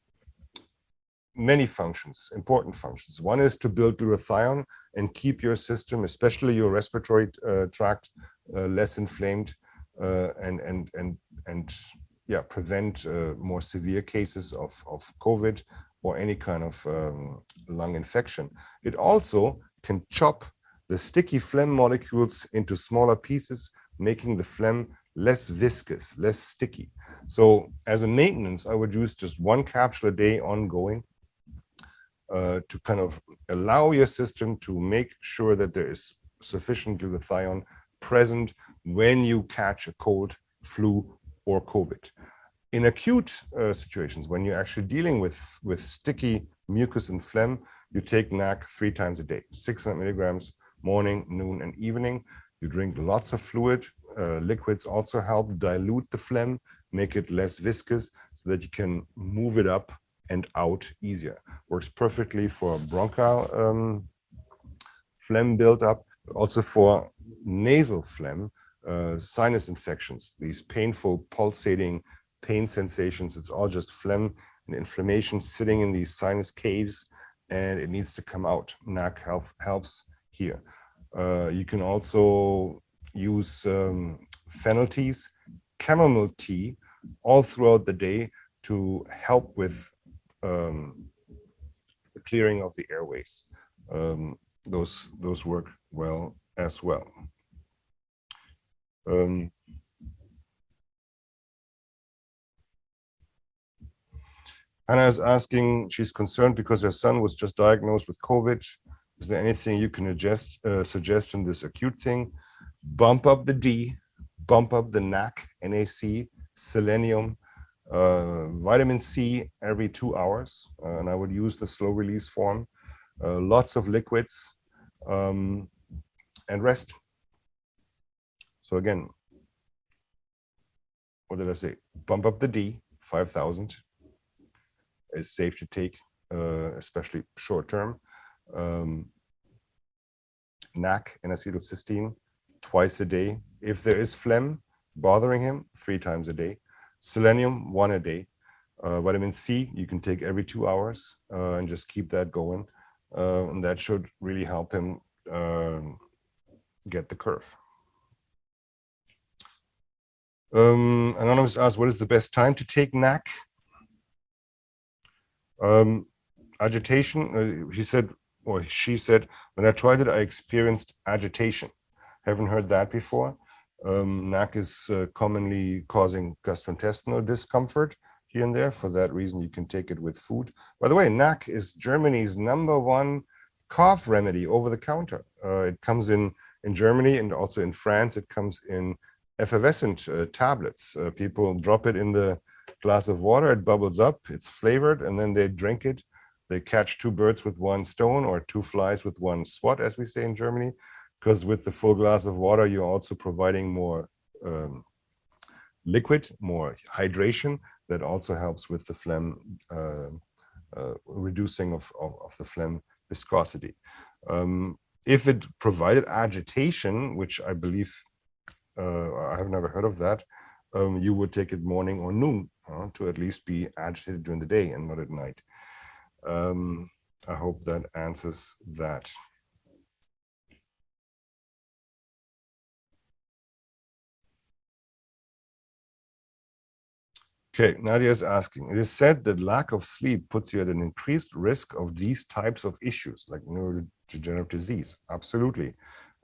[SPEAKER 1] many functions, important functions. One is to build glutathione and keep your system, especially your respiratory tract, less inflamed, and yeah, prevent more severe cases of COVID or any kind of lung infection. It also can chop the sticky phlegm molecules into smaller pieces, making the phlegm less viscous, less sticky. So as a maintenance, I would use just 1 capsule a day ongoing to kind of allow your system to make sure that there is sufficient glutathione present when you catch a cold, flu, or COVID. In acute situations, when you're actually dealing with sticky mucus and phlegm, you take NAC 3 times a day, 600 milligrams, morning, noon, and evening. You drink lots of fluid. Liquids also help dilute the phlegm, make it less viscous so that you can move it up and out easier. Works perfectly for bronchial phlegm buildup, but also for nasal phlegm, sinus infections, these painful pulsating pain sensations. It's all just phlegm and inflammation sitting in these sinus caves, and it needs to come out. NAC helps here. You can also use fennel teas, chamomile tea, all throughout the day to help with the clearing of the airways. Those work well as well. Anna is asking, she's concerned because her son was just diagnosed with COVID. Is there anything you can suggest in this acute thing? Bump up the D, bump up the NAC, NAC, selenium, vitamin C every 2 hours. And I would use the slow release form. Lots of liquids, and rest. So again, what did I say? Bump up the D, 5,000. Is safe to take, especially short term. NAC and acetylcysteine twice a day. If there is phlegm bothering him, 3 times a day. Selenium, 1 a day. Vitamin C, you can take every 2 hours, and just keep that going. And that should really help him get the curve. Anonymous asks, what is the best time to take NAC? Agitation, he said, or she said, when I tried it, I experienced agitation. Haven't heard that before. NAC is commonly causing gastrointestinal discomfort here and there. For that reason, you can take it with food. By the way, NAC is Germany's #1 cough remedy over the counter. It comes in Germany and also in France. It comes in effervescent tablets. People drop it in the glass of water, it bubbles up, it's flavored, and then they drink it. They catch 2 birds with 1 stone, or 2 flies with 1 swat, as we say in Germany, because with the full glass of water, you're also providing more liquid, more hydration. That also helps with the phlegm, reducing of the phlegm viscosity. If it provided agitation, which I believe, I have never heard of that, you would take it morning or noon to at least be agitated during the day and not at night. I hope that answers that. Okay, Nadia is asking, it is said that lack of sleep puts you at an increased risk of these types of issues like neurodegenerative disease. Absolutely.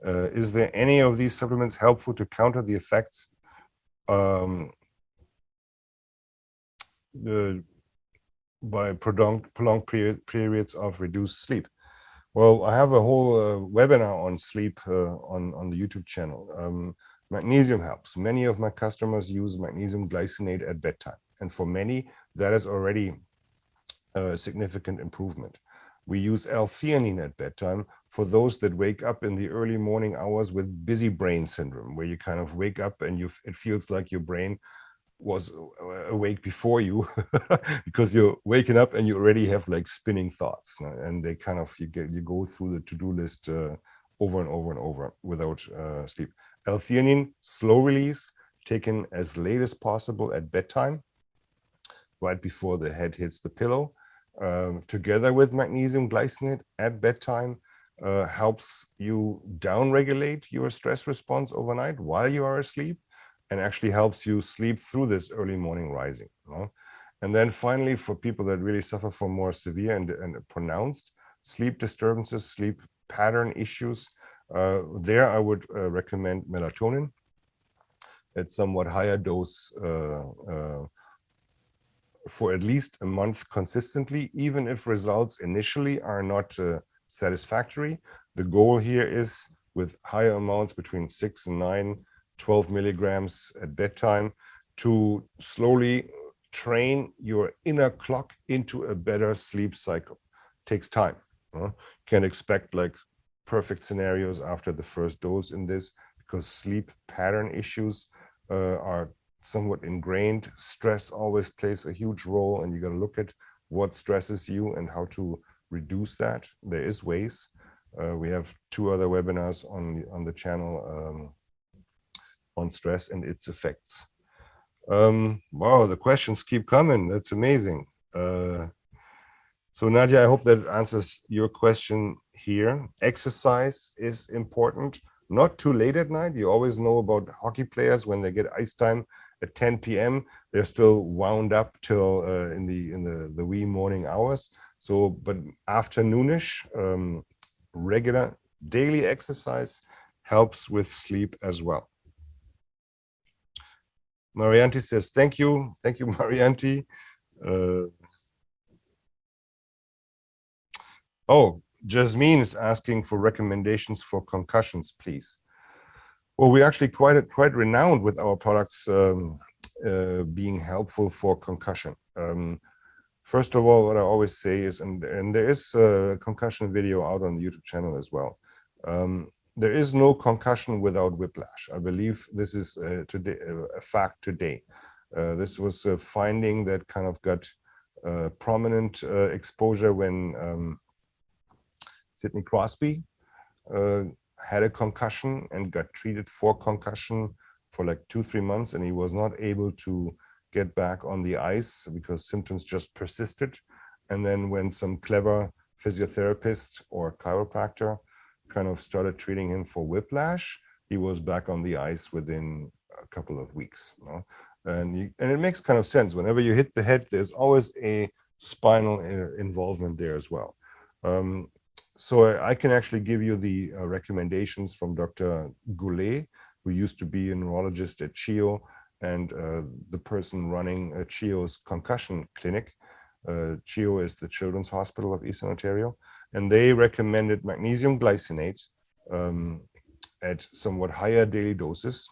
[SPEAKER 1] Is there any of these supplements helpful to counter the effects by prolonged periods of reduced sleep? Well, I have a whole webinar on sleep on the YouTube channel. Magnesium helps. Many of my customers use magnesium glycinate at bedtime. And for many, that is already a significant improvement. We use L-theanine at bedtime for those that wake up in the early morning hours with busy brain syndrome, where you kind of wake up and it feels like your brain was awake before you because you're waking up and you already have like spinning thoughts, and they kind of, you go through the to-do list over and over and over without sleep. L-theanine, slow release, taken as late as possible at bedtime, right before the head hits the pillow, together with magnesium glycinate at bedtime, helps you downregulate your stress response overnight while you are asleep, and actually helps you sleep through this early morning rising. And then finally, for people that really suffer from more severe and pronounced sleep disturbances, sleep pattern issues, there I would recommend melatonin at somewhat higher dose for at least a month consistently, even if results initially are not satisfactory. The goal here is, with higher amounts between 6 and 9, 12 milligrams at bedtime, to slowly train your inner clock into a better sleep cycle. Takes time. Can't expect like perfect scenarios after the first dose in this, because sleep pattern issues are somewhat ingrained. Stress always plays a huge role, and you got to look at what stresses you and how to reduce that. There is ways. We have 2 other webinars on the channel on stress and its effects. Wow, the questions keep coming. That's amazing. So Nadia, I hope that answers your question here. Exercise is important, not too late at night. You always know about hockey players when they get ice time at 10 p.m. They're still wound up till in the wee morning hours. So, but afternoonish, regular daily exercise helps with sleep as well. Marianti says, thank you, Marianti. Oh, Jasmine is asking for recommendations for concussions, please. Well, we're actually quite renowned with our products being helpful for concussion. First of all, what I always say is, and there is a concussion video out on the YouTube channel as well. There is no concussion without whiplash. I believe this is today a fact today. This was a finding that kind of got prominent exposure when Sidney Crosby had a concussion and got treated for concussion for like 2-3 months, and he was not able to get back on the ice because symptoms just persisted. And then when some clever physiotherapist or chiropractor kind of started treating him for whiplash, he was back on the ice within a couple of weeks. You know? And it makes kind of sense. Whenever you hit the head, there's always a spinal involvement there as well. So I can actually give you the recommendations from Dr. Goulet, who used to be a neurologist at CHIO and the person running CHIO's concussion clinic. CHIO is the Children's Hospital of Eastern Ontario, and they recommended magnesium glycinate at somewhat higher daily doses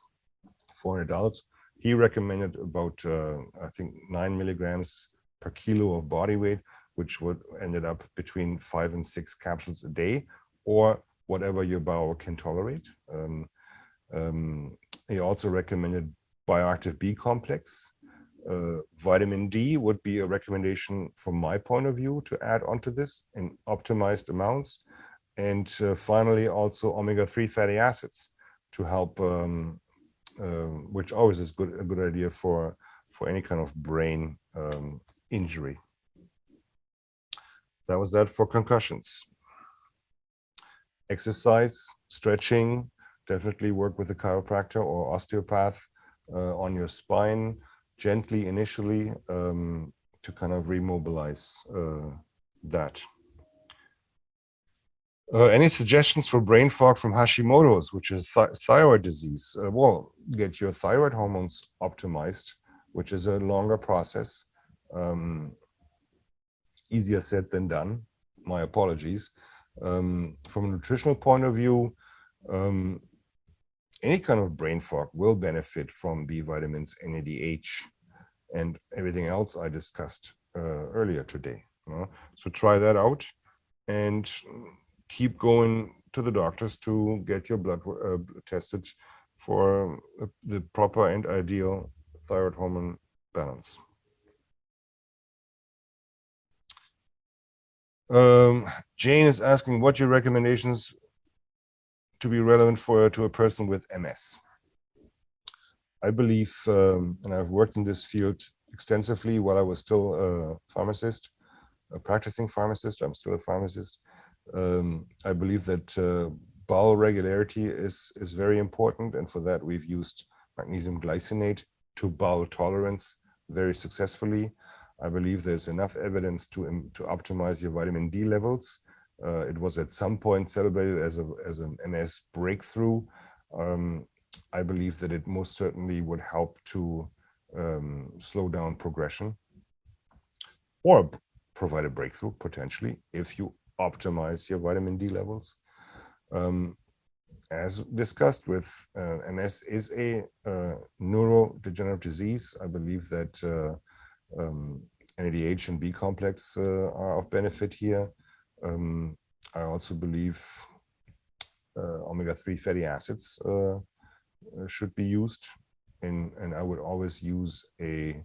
[SPEAKER 1] for an adult. He recommended about, I think, 9 milligrams per kilo of body weight, which would ended up between 5 and 6 capsules a day, or whatever your bowel can tolerate. He also recommended bioactive B complex. Vitamin D would be a recommendation from my point of view to add onto this in optimized amounts. And finally, also omega-3 fatty acids to help, which always is a good idea for any kind of brain injury. That was that for concussions. Exercise, stretching, definitely work with a chiropractor or osteopath on your spine, gently initially to kind of remobilize that. Any suggestions for brain fog from Hashimoto's, which is thyroid disease? Well, get your thyroid hormones optimized, which is a longer process. Easier said than done. My apologies. From a nutritional point of view, any kind of brain fog will benefit from B vitamins, NADH, and everything else I discussed earlier today. So try that out and keep going to the doctors to get your blood tested for the proper and ideal thyroid hormone balance. Jane is asking what your recommendations to be relevant to a person with MS. I believe, and I've worked in this field extensively while I was still a pharmacist, a practicing pharmacist. I'm still a pharmacist. I believe that bowel regularity is very important, and for that we've used magnesium glycinate to bowel tolerance very successfully. I believe there's enough evidence to optimize your vitamin D levels. It was at some point celebrated as an MS breakthrough. I believe that it most certainly would help to slow down progression or provide a breakthrough potentially if you optimize your vitamin D levels. As discussed with MS is a neurodegenerative disease. I believe that NADH and B complex are of benefit here. I also believe omega-3 fatty acids should be used, and I would always use a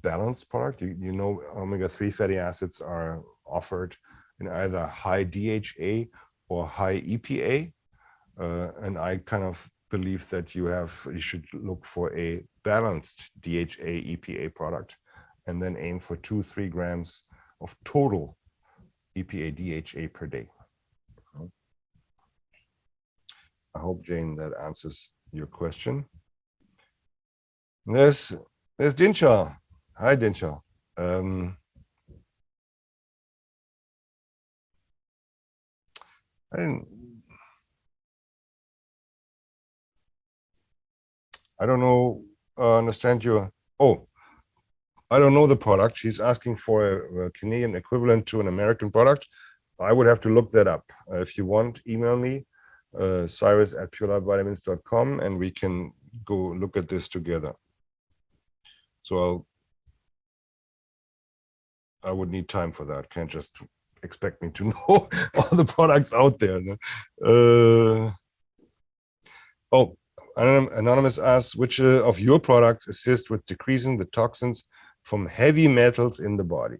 [SPEAKER 1] balanced product. You know, omega-3 fatty acids are offered in either high DHA or high EPA. And I kind of believe that you should look for a balanced DHA EPA product and then aim for 2-3 grams of total EPA DHA per day. I hope, Jane, that answers your question. There's Dinshaw. Hi, Dinshaw. I don't know, understand your, I don't know the product. She's asking for a Canadian equivalent to an American product. I would have to look that up. If you want, email me, cyrus@purelivevitamins.com, and we can go look at this together. So I would need time for that. Can't just expect me to know all the products out there. Anonymous asks, which of your products assist with decreasing the toxins from heavy metals in the body?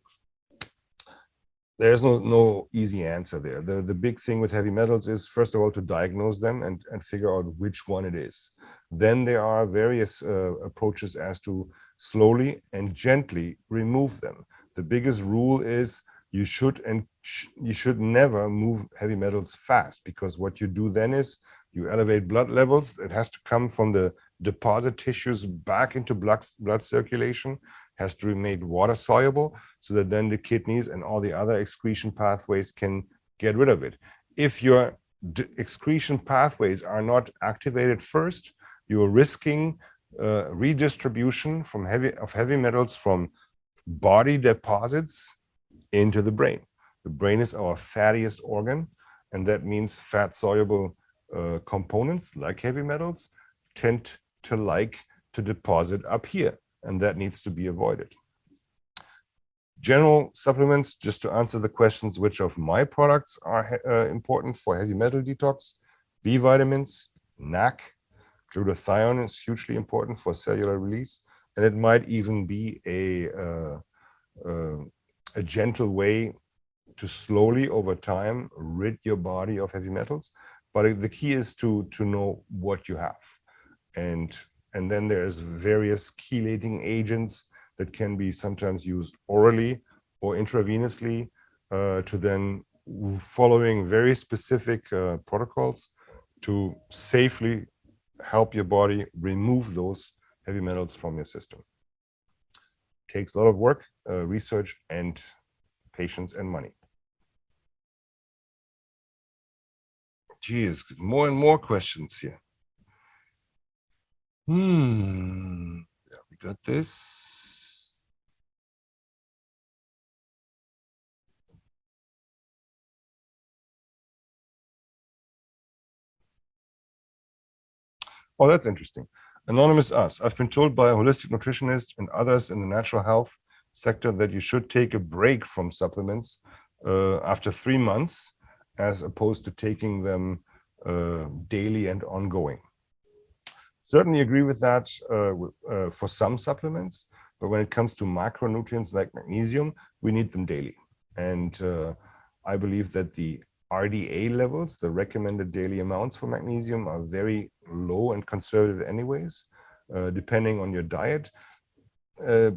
[SPEAKER 1] There's no easy answer there. The big thing with heavy metals is, first of all, to diagnose them and figure out which one it is. Then there are various approaches as to slowly and gently remove them. The biggest rule is you should never move heavy metals fast, because what you do then is you elevate blood levels. It has to come from the deposit tissues back into blood circulation, has to remain water soluble, so that then the kidneys and all the other excretion pathways can get rid of it. If your excretion pathways are not activated first, you're risking redistribution of heavy metals from body deposits into the brain. The brain is our fattiest organ, and that means fat-soluble components like heavy metals tend to like to deposit up here, and that needs to be avoided. General supplements, just to answer the questions, which of my products are important for heavy metal detox? B vitamins, NAC, glutathione is hugely important for cellular release, and it might even be a gentle way to slowly over time rid your body of heavy metals. But the key is to know what you have. And then there's various chelating agents that can be sometimes used orally or intravenously, to then following very specific protocols to safely help your body remove those heavy metals from your system. Takes a lot of work, research, and patience and money. Geez, more and more questions here. Yeah, we got this. Oh, that's interesting. Anonymous asks, I've been told by a holistic nutritionist and others in the natural health sector that you should take a break from supplements after 3 months, as opposed to taking them daily and ongoing. Certainly agree with that for some supplements, but when it comes to macronutrients like magnesium, we need them daily. And I believe that the RDA levels, the recommended daily amounts for magnesium, are very low and conservative anyways, depending on your diet.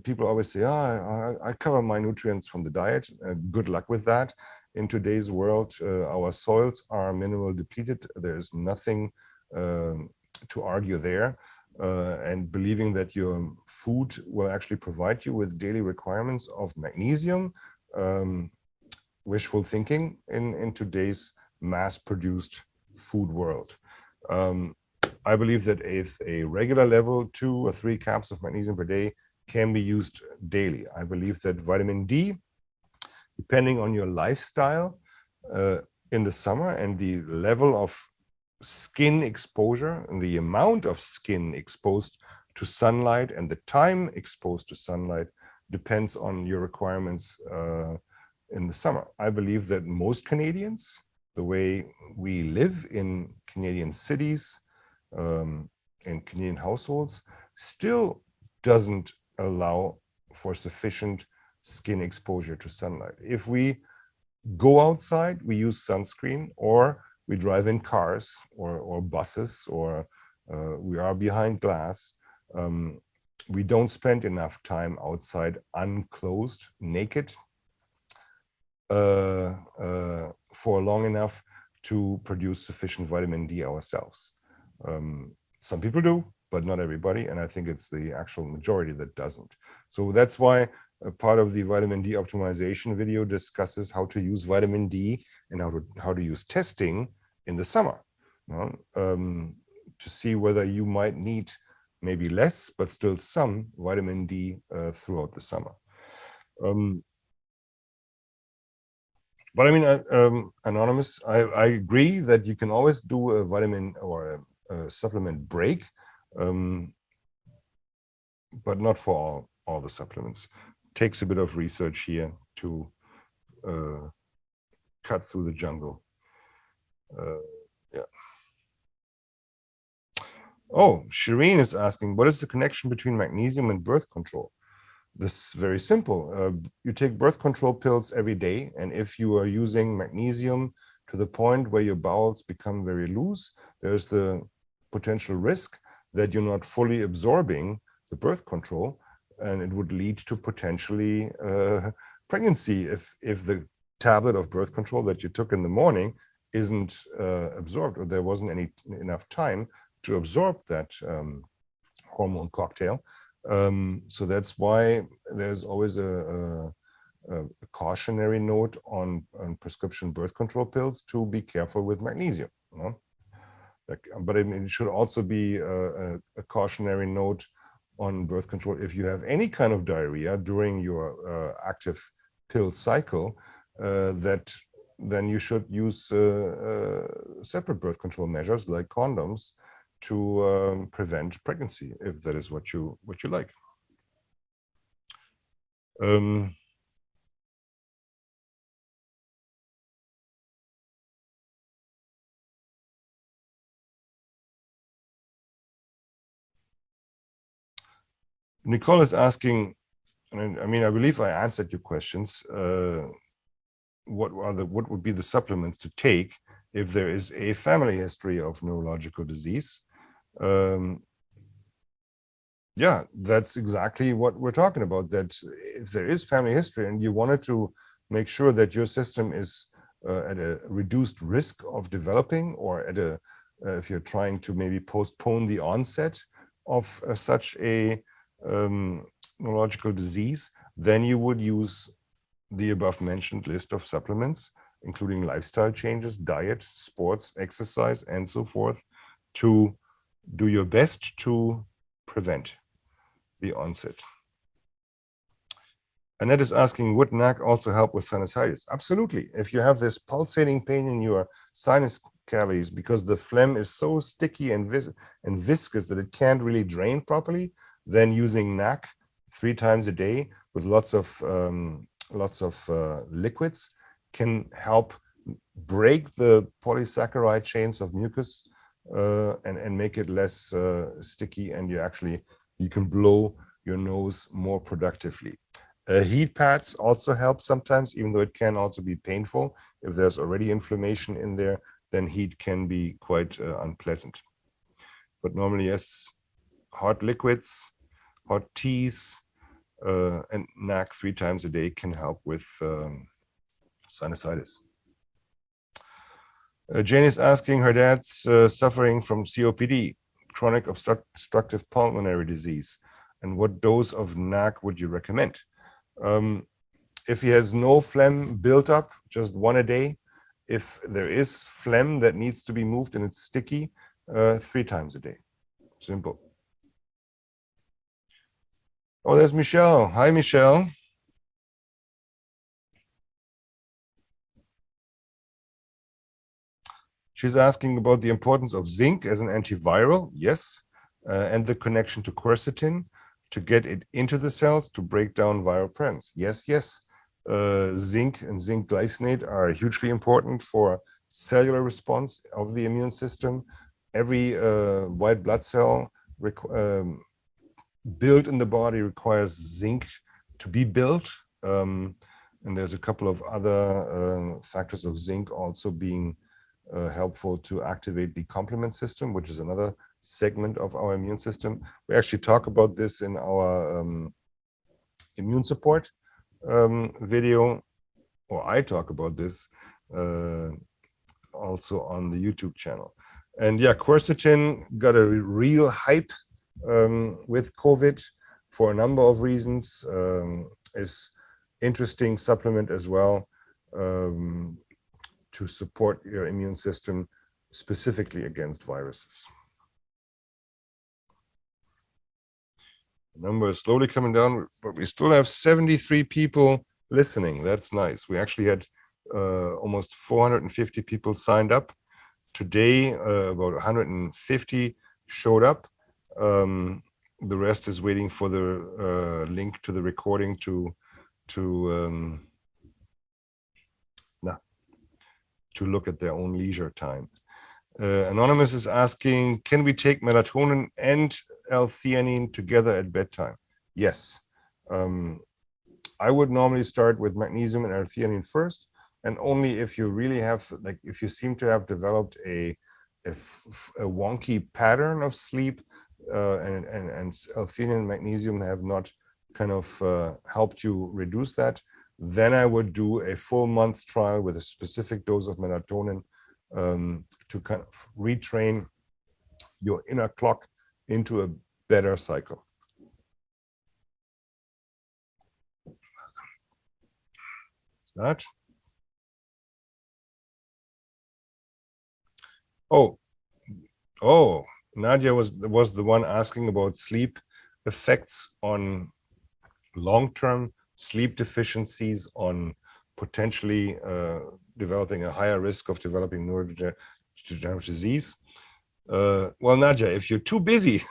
[SPEAKER 1] People always say, I cover my nutrients from the diet. Good luck with that. In today's world, our soils are mineral depleted. There's nothing to argue there. And believing that your food will actually provide you with daily requirements of magnesium, wishful thinking in today's mass-produced food world. I believe that a regular level, 2 or 3 caps of magnesium per day can be used daily. I believe that vitamin D, depending on your lifestyle in the summer and the level of skin exposure and the amount of skin exposed to sunlight and the time exposed to sunlight, depends on your requirements in the summer. I believe that most Canadians, the way we live in Canadian cities, in Canadian households, still doesn't allow for sufficient skin exposure to sunlight. If we go outside, we use sunscreen, or we drive in cars or buses, or we are behind glass. We don't spend enough time outside unclothed, naked, for long enough to produce sufficient vitamin D ourselves. Some people do, but not everybody, and I think it's the actual majority that doesn't. So that's why a part of the vitamin D optimization video discusses how to use vitamin D and how to use testing in the summer, to see whether you might need maybe less, but still some vitamin D throughout the summer. But I mean, Anonymous, I agree that you can always do a vitamin or a supplement break, but not for all the supplements. Takes a bit of research here to cut through the jungle. Yeah. Oh, Shireen is asking, what is the connection between magnesium and birth control? This is very simple. You take birth control pills every day, and if you are using magnesium to the point where your bowels become very loose, there's the potential risk that you're not fully absorbing the birth control, and it would lead to potentially pregnancy if the tablet of birth control that you took in the morning isn't absorbed, or there wasn't enough time to absorb that hormone cocktail. So that's why there's always a cautionary note on prescription birth control pills to be careful with magnesium. But it should also be a cautionary note on birth control if you have any kind of diarrhea during your active pill cycle, that then you should use separate birth control measures like condoms to prevent pregnancy, if that is what you like. Nicole is asking, and I mean, I believe I answered your questions. What would be the supplements to take if there is a family history of neurological disease? Yeah, that's exactly what we're talking about. That if there is family history and you wanted to make sure that your system is at a reduced risk of developing, or at a if you're trying to maybe postpone the onset of such a neurological disease, then you would use the above mentioned list of supplements, including lifestyle changes, diet, sports, exercise, and so forth, to do your best to prevent the onset. Annette is asking, would NAC also help with sinusitis? Absolutely. If you have this pulsating pain in your sinus cavities because the phlegm is so sticky and viscous that it can't really drain properly, then using NAC 3 times a day with lots of liquids can help break the polysaccharide chains of mucus and make it less sticky, and you can blow your nose more productively. Heat pads also help sometimes, even though it can also be painful. If there's already inflammation in there, then heat can be quite unpleasant. But normally, yes, hot liquids, hot teas, and NAC 3 times a day can help with sinusitis. Jane is asking, her dad's suffering from COPD, chronic obstructive pulmonary disease, and what dose of NAC would you recommend? If he has no phlegm built up, just 1 a day. If there is phlegm that needs to be moved and it's sticky, 3 times a day. Simple. Oh, there's Michelle. Hi, Michelle. She's asking about the importance of zinc as an antiviral. Yes. And the connection to quercetin to get it into the cells to break down viral parents. Yes, yes. Zinc and zinc glycinate are hugely important for cellular response of the immune system. Every white blood cell built in the body requires zinc to be built. And there's a couple of other factors of zinc also being helpful to activate the complement system, which is another segment of our immune system. We actually talk about this in our immune support video, or I talk about this also on the YouTube channel. And yeah, quercetin got a real hype with COVID for a number of reasons. Is interesting supplement as well to support your immune system specifically against viruses. The number is slowly coming down, but we still have 73 people listening. That's nice. We actually had almost 450 people signed up. Today, about 150 showed up. The rest is waiting for the link to the recording to look at their own leisure time. Anonymous is asking, can we take melatonin and L-theanine together at bedtime? Yes. I would normally start with magnesium and L-theanine first, and only if you really have, like, if you seem to have developed a wonky pattern of sleep, and L-theanine and magnesium have not kind of helped you reduce that, then I would do a full month trial with a specific dose of melatonin to kind of retrain your inner clock into a better cycle. That. Oh, Nadia was the one asking about sleep effects on long-term sleep deficiencies, on potentially developing a higher risk of developing neurodegenerative disease. Well, Nadia, if you're too busy,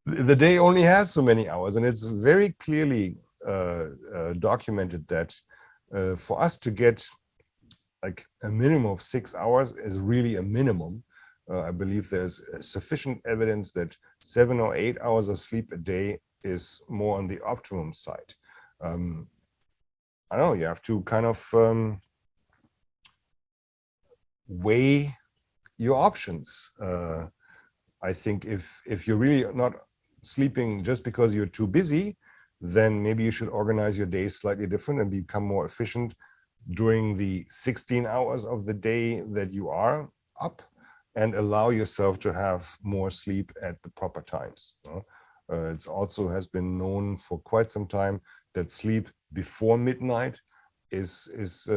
[SPEAKER 1] the day only has so many hours, and it's very clearly documented that for us to get like a minimum of 6 hours is really a minimum. I believe there's sufficient evidence that 7 or 8 hours of sleep a day is more on the optimum side. I don't know, you have to kind of weigh your options. I think if you're really not sleeping just because you're too busy, then maybe you should organize your days slightly different and become more efficient during the 16 hours of the day that you are up, and allow yourself to have more sleep at the proper times. It also has been known for quite some time that sleep before midnight has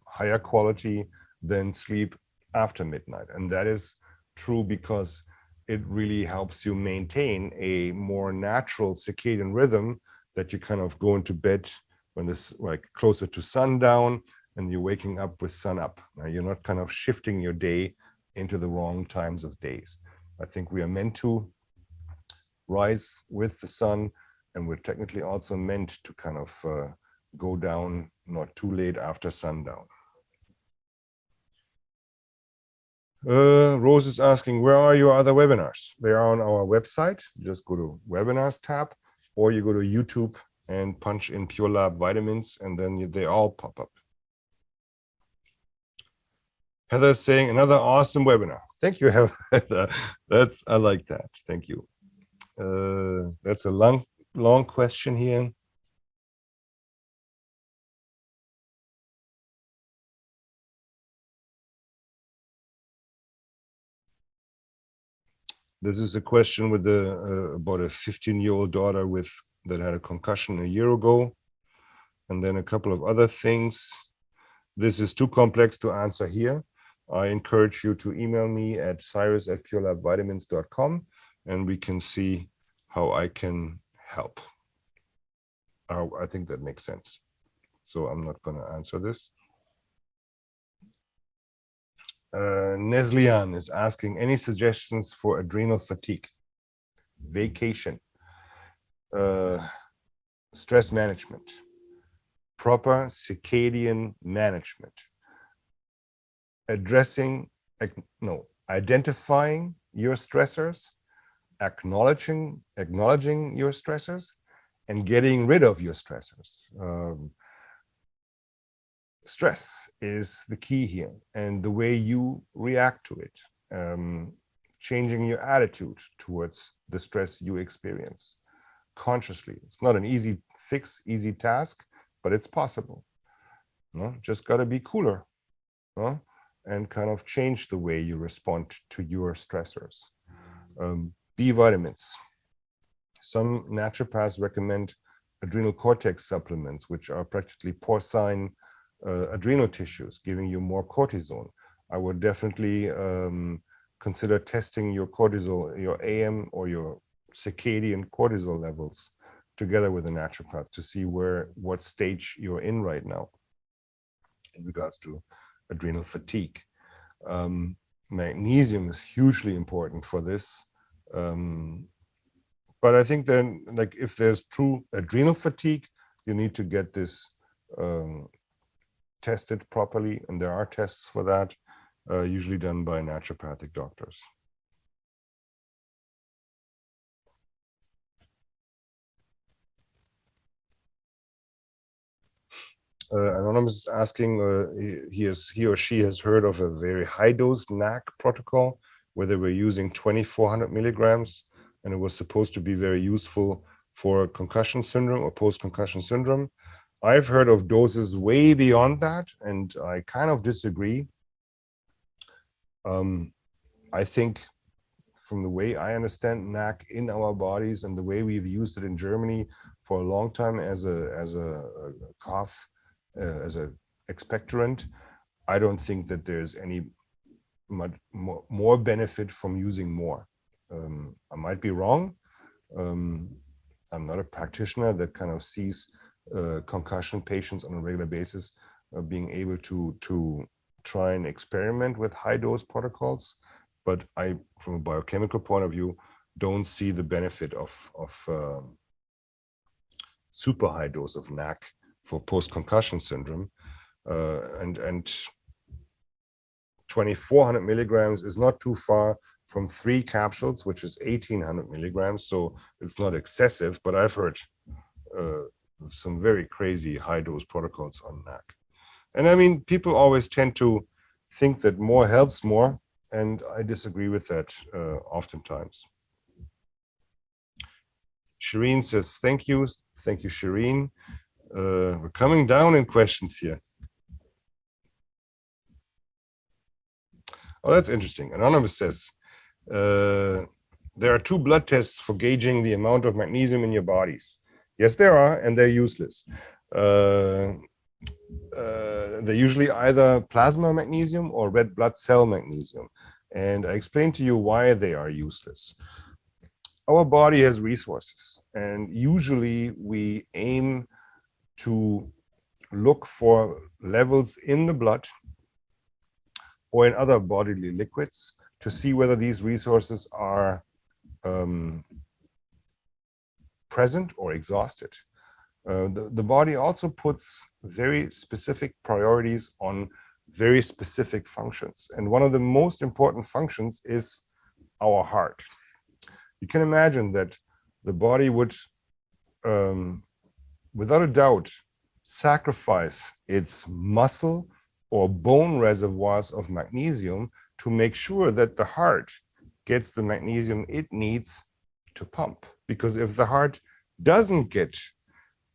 [SPEAKER 1] higher quality than sleep after midnight. And that is true because it really helps you maintain a more natural circadian rhythm, that you kind of go into bed when it's like closer to sundown and you're waking up with sun up. Now, you're not kind of shifting your day into the wrong times of days. I think we are meant to rise with the sun, and we're technically also meant to kind of go down not too late after sundown. Rose is asking, where are your other webinars? They are on our website. Just go to webinars tab, or you go to YouTube and punch in Pure Lab vitamins, and then they all pop up. Heather's saying, another awesome webinar. Thank you, Heather. I like that. Thank you. That's a long question here. This is a question with about a 15-year-old daughter that had a concussion a year ago, and then a couple of other things. This is too complex to answer here. I encourage you to email me at cyrus@purelabvitamins.com, and we can see how I can help. I think that makes sense. So I'm not going to answer this. Neslian is asking, any suggestions for adrenal fatigue, vacation, stress management, proper circadian management, identifying your stressors, acknowledging your stressors, and getting rid of your stressors. Stress is the key here, and the way you react to it, changing your attitude towards the stress you experience consciously. It's not an easy fix, easy task, but it's possible. Just got to be cooler, and kind of change the way you respond to your stressors. B vitamins. Some naturopaths recommend adrenal cortex supplements, which are practically porcine adrenal tissues, giving you more cortisol. I would definitely consider testing your cortisol, your AM or your circadian cortisol levels together with a naturopath to see what stage you're in right now in regards to adrenal fatigue. Magnesium is hugely important for this. But I think then, like, if there's true adrenal fatigue, you need to get this tested properly, and there are tests for that, usually done by naturopathic doctors. Anonymous is asking, he or she has heard of a very high dose NAC protocol where they were using 2,400 milligrams, and it was supposed to be very useful for concussion syndrome or post-concussion syndrome. I've heard of doses way beyond that, and I kind of disagree. I think from the way I understand NAC in our bodies and the way we've used it in Germany for a long time as a cough, as a expectorant, I don't think that there's any much more benefit from using more. I might be wrong. I'm not a practitioner that kind of sees concussion patients on a regular basis being able to try and experiment with high dose protocols, but I, from a biochemical point of view, don't see the benefit of super high dose of NAC for post-concussion syndrome. And 2,400 milligrams is not too far from 3 capsules, which is 1,800 milligrams. So it's not excessive, but I've heard some very crazy high dose protocols on NAC. And I mean, people always tend to think that more helps more, and I disagree with that oftentimes. Shireen says, thank you. Thank you, Shireen. We're coming down in questions here. Oh, that's interesting. Anonymous says, there are 2 blood tests for gauging the amount of magnesium in your bodies. Yes, there are, and they're useless. They're usually either plasma magnesium or red blood cell magnesium. And I explained to you why they are useless. Our body has resources, and usually we aim to look for levels in the blood or in other bodily liquids to see whether these resources are present or exhausted. The body also puts very specific priorities on very specific functions. And one of the most important functions is our heart. You can imagine that the body would, without a doubt, sacrifice its muscle or bone reservoirs of magnesium to make sure that the heart gets the magnesium it needs to pump. Because if the heart doesn't get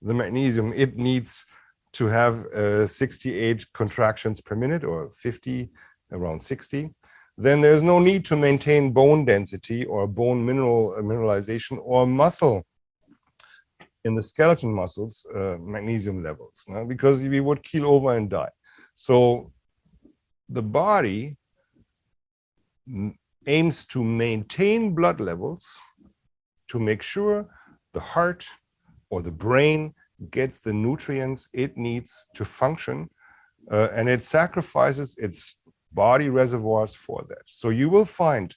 [SPEAKER 1] the magnesium it needs to have 68 contractions per minute, or 50, around 60, then there's no need to maintain bone density or bone mineralization or muscle in the skeleton muscles, magnesium levels, because we would keel over and die. So the body aims to maintain blood levels to make sure the heart or the brain gets the nutrients it needs to function, and it sacrifices its body reservoirs for that. So you will find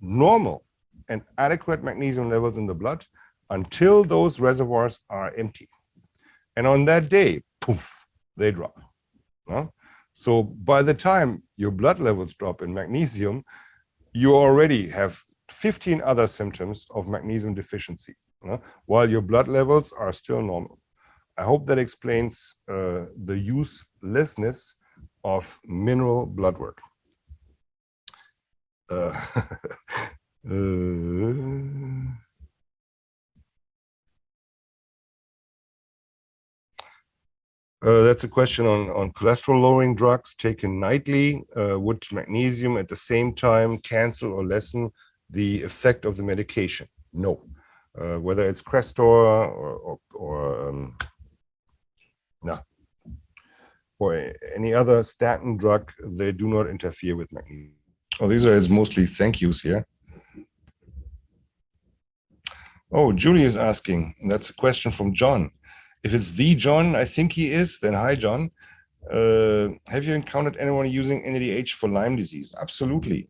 [SPEAKER 1] normal and adequate magnesium levels in the blood until those reservoirs are empty. And on that day, poof, they drop. So by the time your blood levels drop in magnesium, you already have 15 other symptoms of magnesium deficiency, while your blood levels are still normal. I hope that explains the uselessness of mineral blood work. That's a question on cholesterol-lowering drugs taken nightly. Would magnesium at the same time cancel or lessen the effect of the medication? No. Whether it's Crestor or any other statin drug, they do not interfere with magnesium. Oh, these are mostly thank yous here. Oh, Julie is asking, and that's a question from John. If it's the John, I think he is, then hi, John. Have you encountered anyone using NADH for Lyme disease? Absolutely.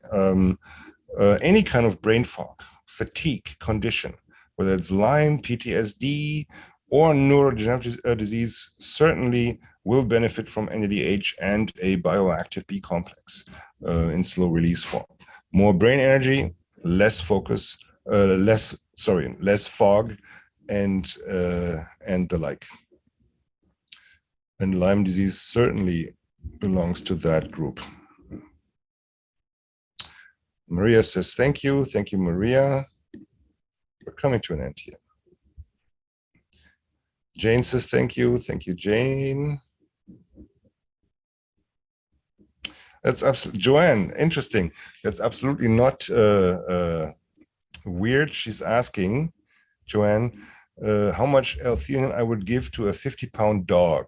[SPEAKER 1] Any kind of brain fog, fatigue condition, whether it's Lyme, PTSD, or neurodegenerative disease, certainly will benefit from NADH and a bioactive B complex in slow release form. More brain energy, less focus, less fog, and the like. And Lyme disease certainly belongs to that group. Maria says, thank you. Thank you, Maria. We're coming to an end here. Jane says, thank you. Thank you, Jane. That's absolutely, Joanne, interesting. That's absolutely not weird. She's asking, Joanne, how much L-theanine I would give to a 50-pound dog.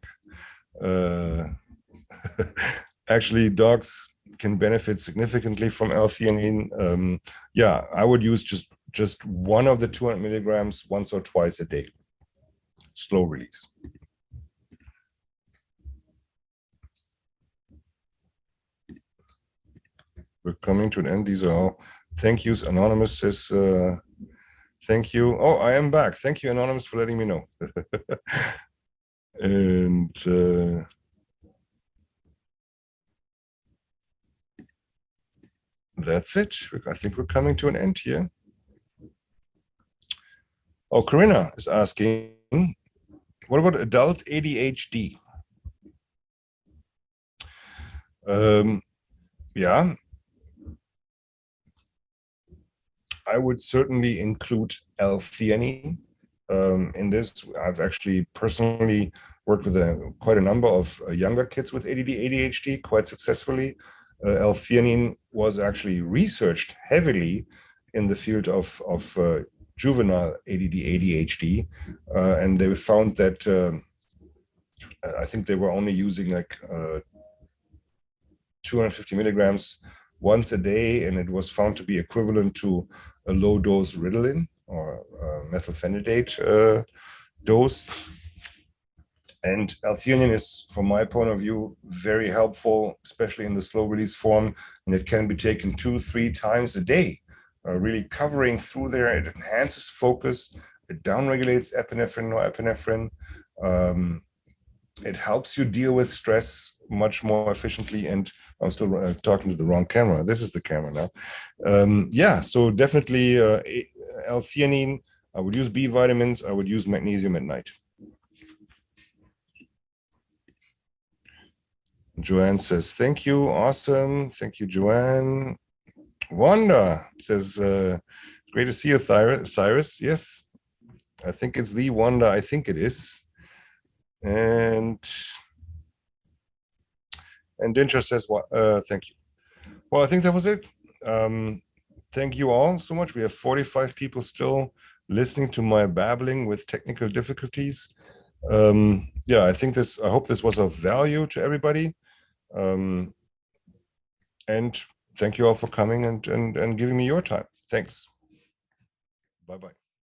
[SPEAKER 1] Actually, dogs can benefit significantly from L-theanine. Yeah, I would use just one of the 200 milligrams once or twice a day. Slow release. We're coming to an end. These are all thank yous. Anonymous says, thank you. Oh, I am back. Thank you, Anonymous, for letting me know. And that's it. I think we're coming to an end here. Oh, Corinna is asking, what about adult ADHD? Yeah, I would certainly include L-theanine in this. I've actually personally worked with quite a number of younger kids with ADHD quite successfully. L-theanine was actually researched heavily in the field of juvenile ADHD, and they found that I think they were only using like 250 milligrams once a day, and it was found to be equivalent to a low-dose Ritalin or methylphenidate dose. And L-theanine is, from my point of view, very helpful, especially in the slow-release form, and it can be taken 2-3 times a day, really covering through there. It enhances focus, it downregulates epinephrine, norepinephrine. It helps you deal with stress much more efficiently. And I'm still talking to the wrong camera. This is the camera now. Yeah, so definitely L-theanine. I would use B vitamins. I would use magnesium at night. Joanne says, thank you. Awesome. Thank you, Joanne. Wanda says, great to see you, Cyrus. Yes, I think it's the Wanda. I think it is. And Dinsha says, thank you. Well, I think that was it. Thank you all so much. We have 45 people still listening to my babbling with technical difficulties. Yeah, I hope this was of value to everybody. And thank you all for coming and giving me your time. Thanks. Bye-bye.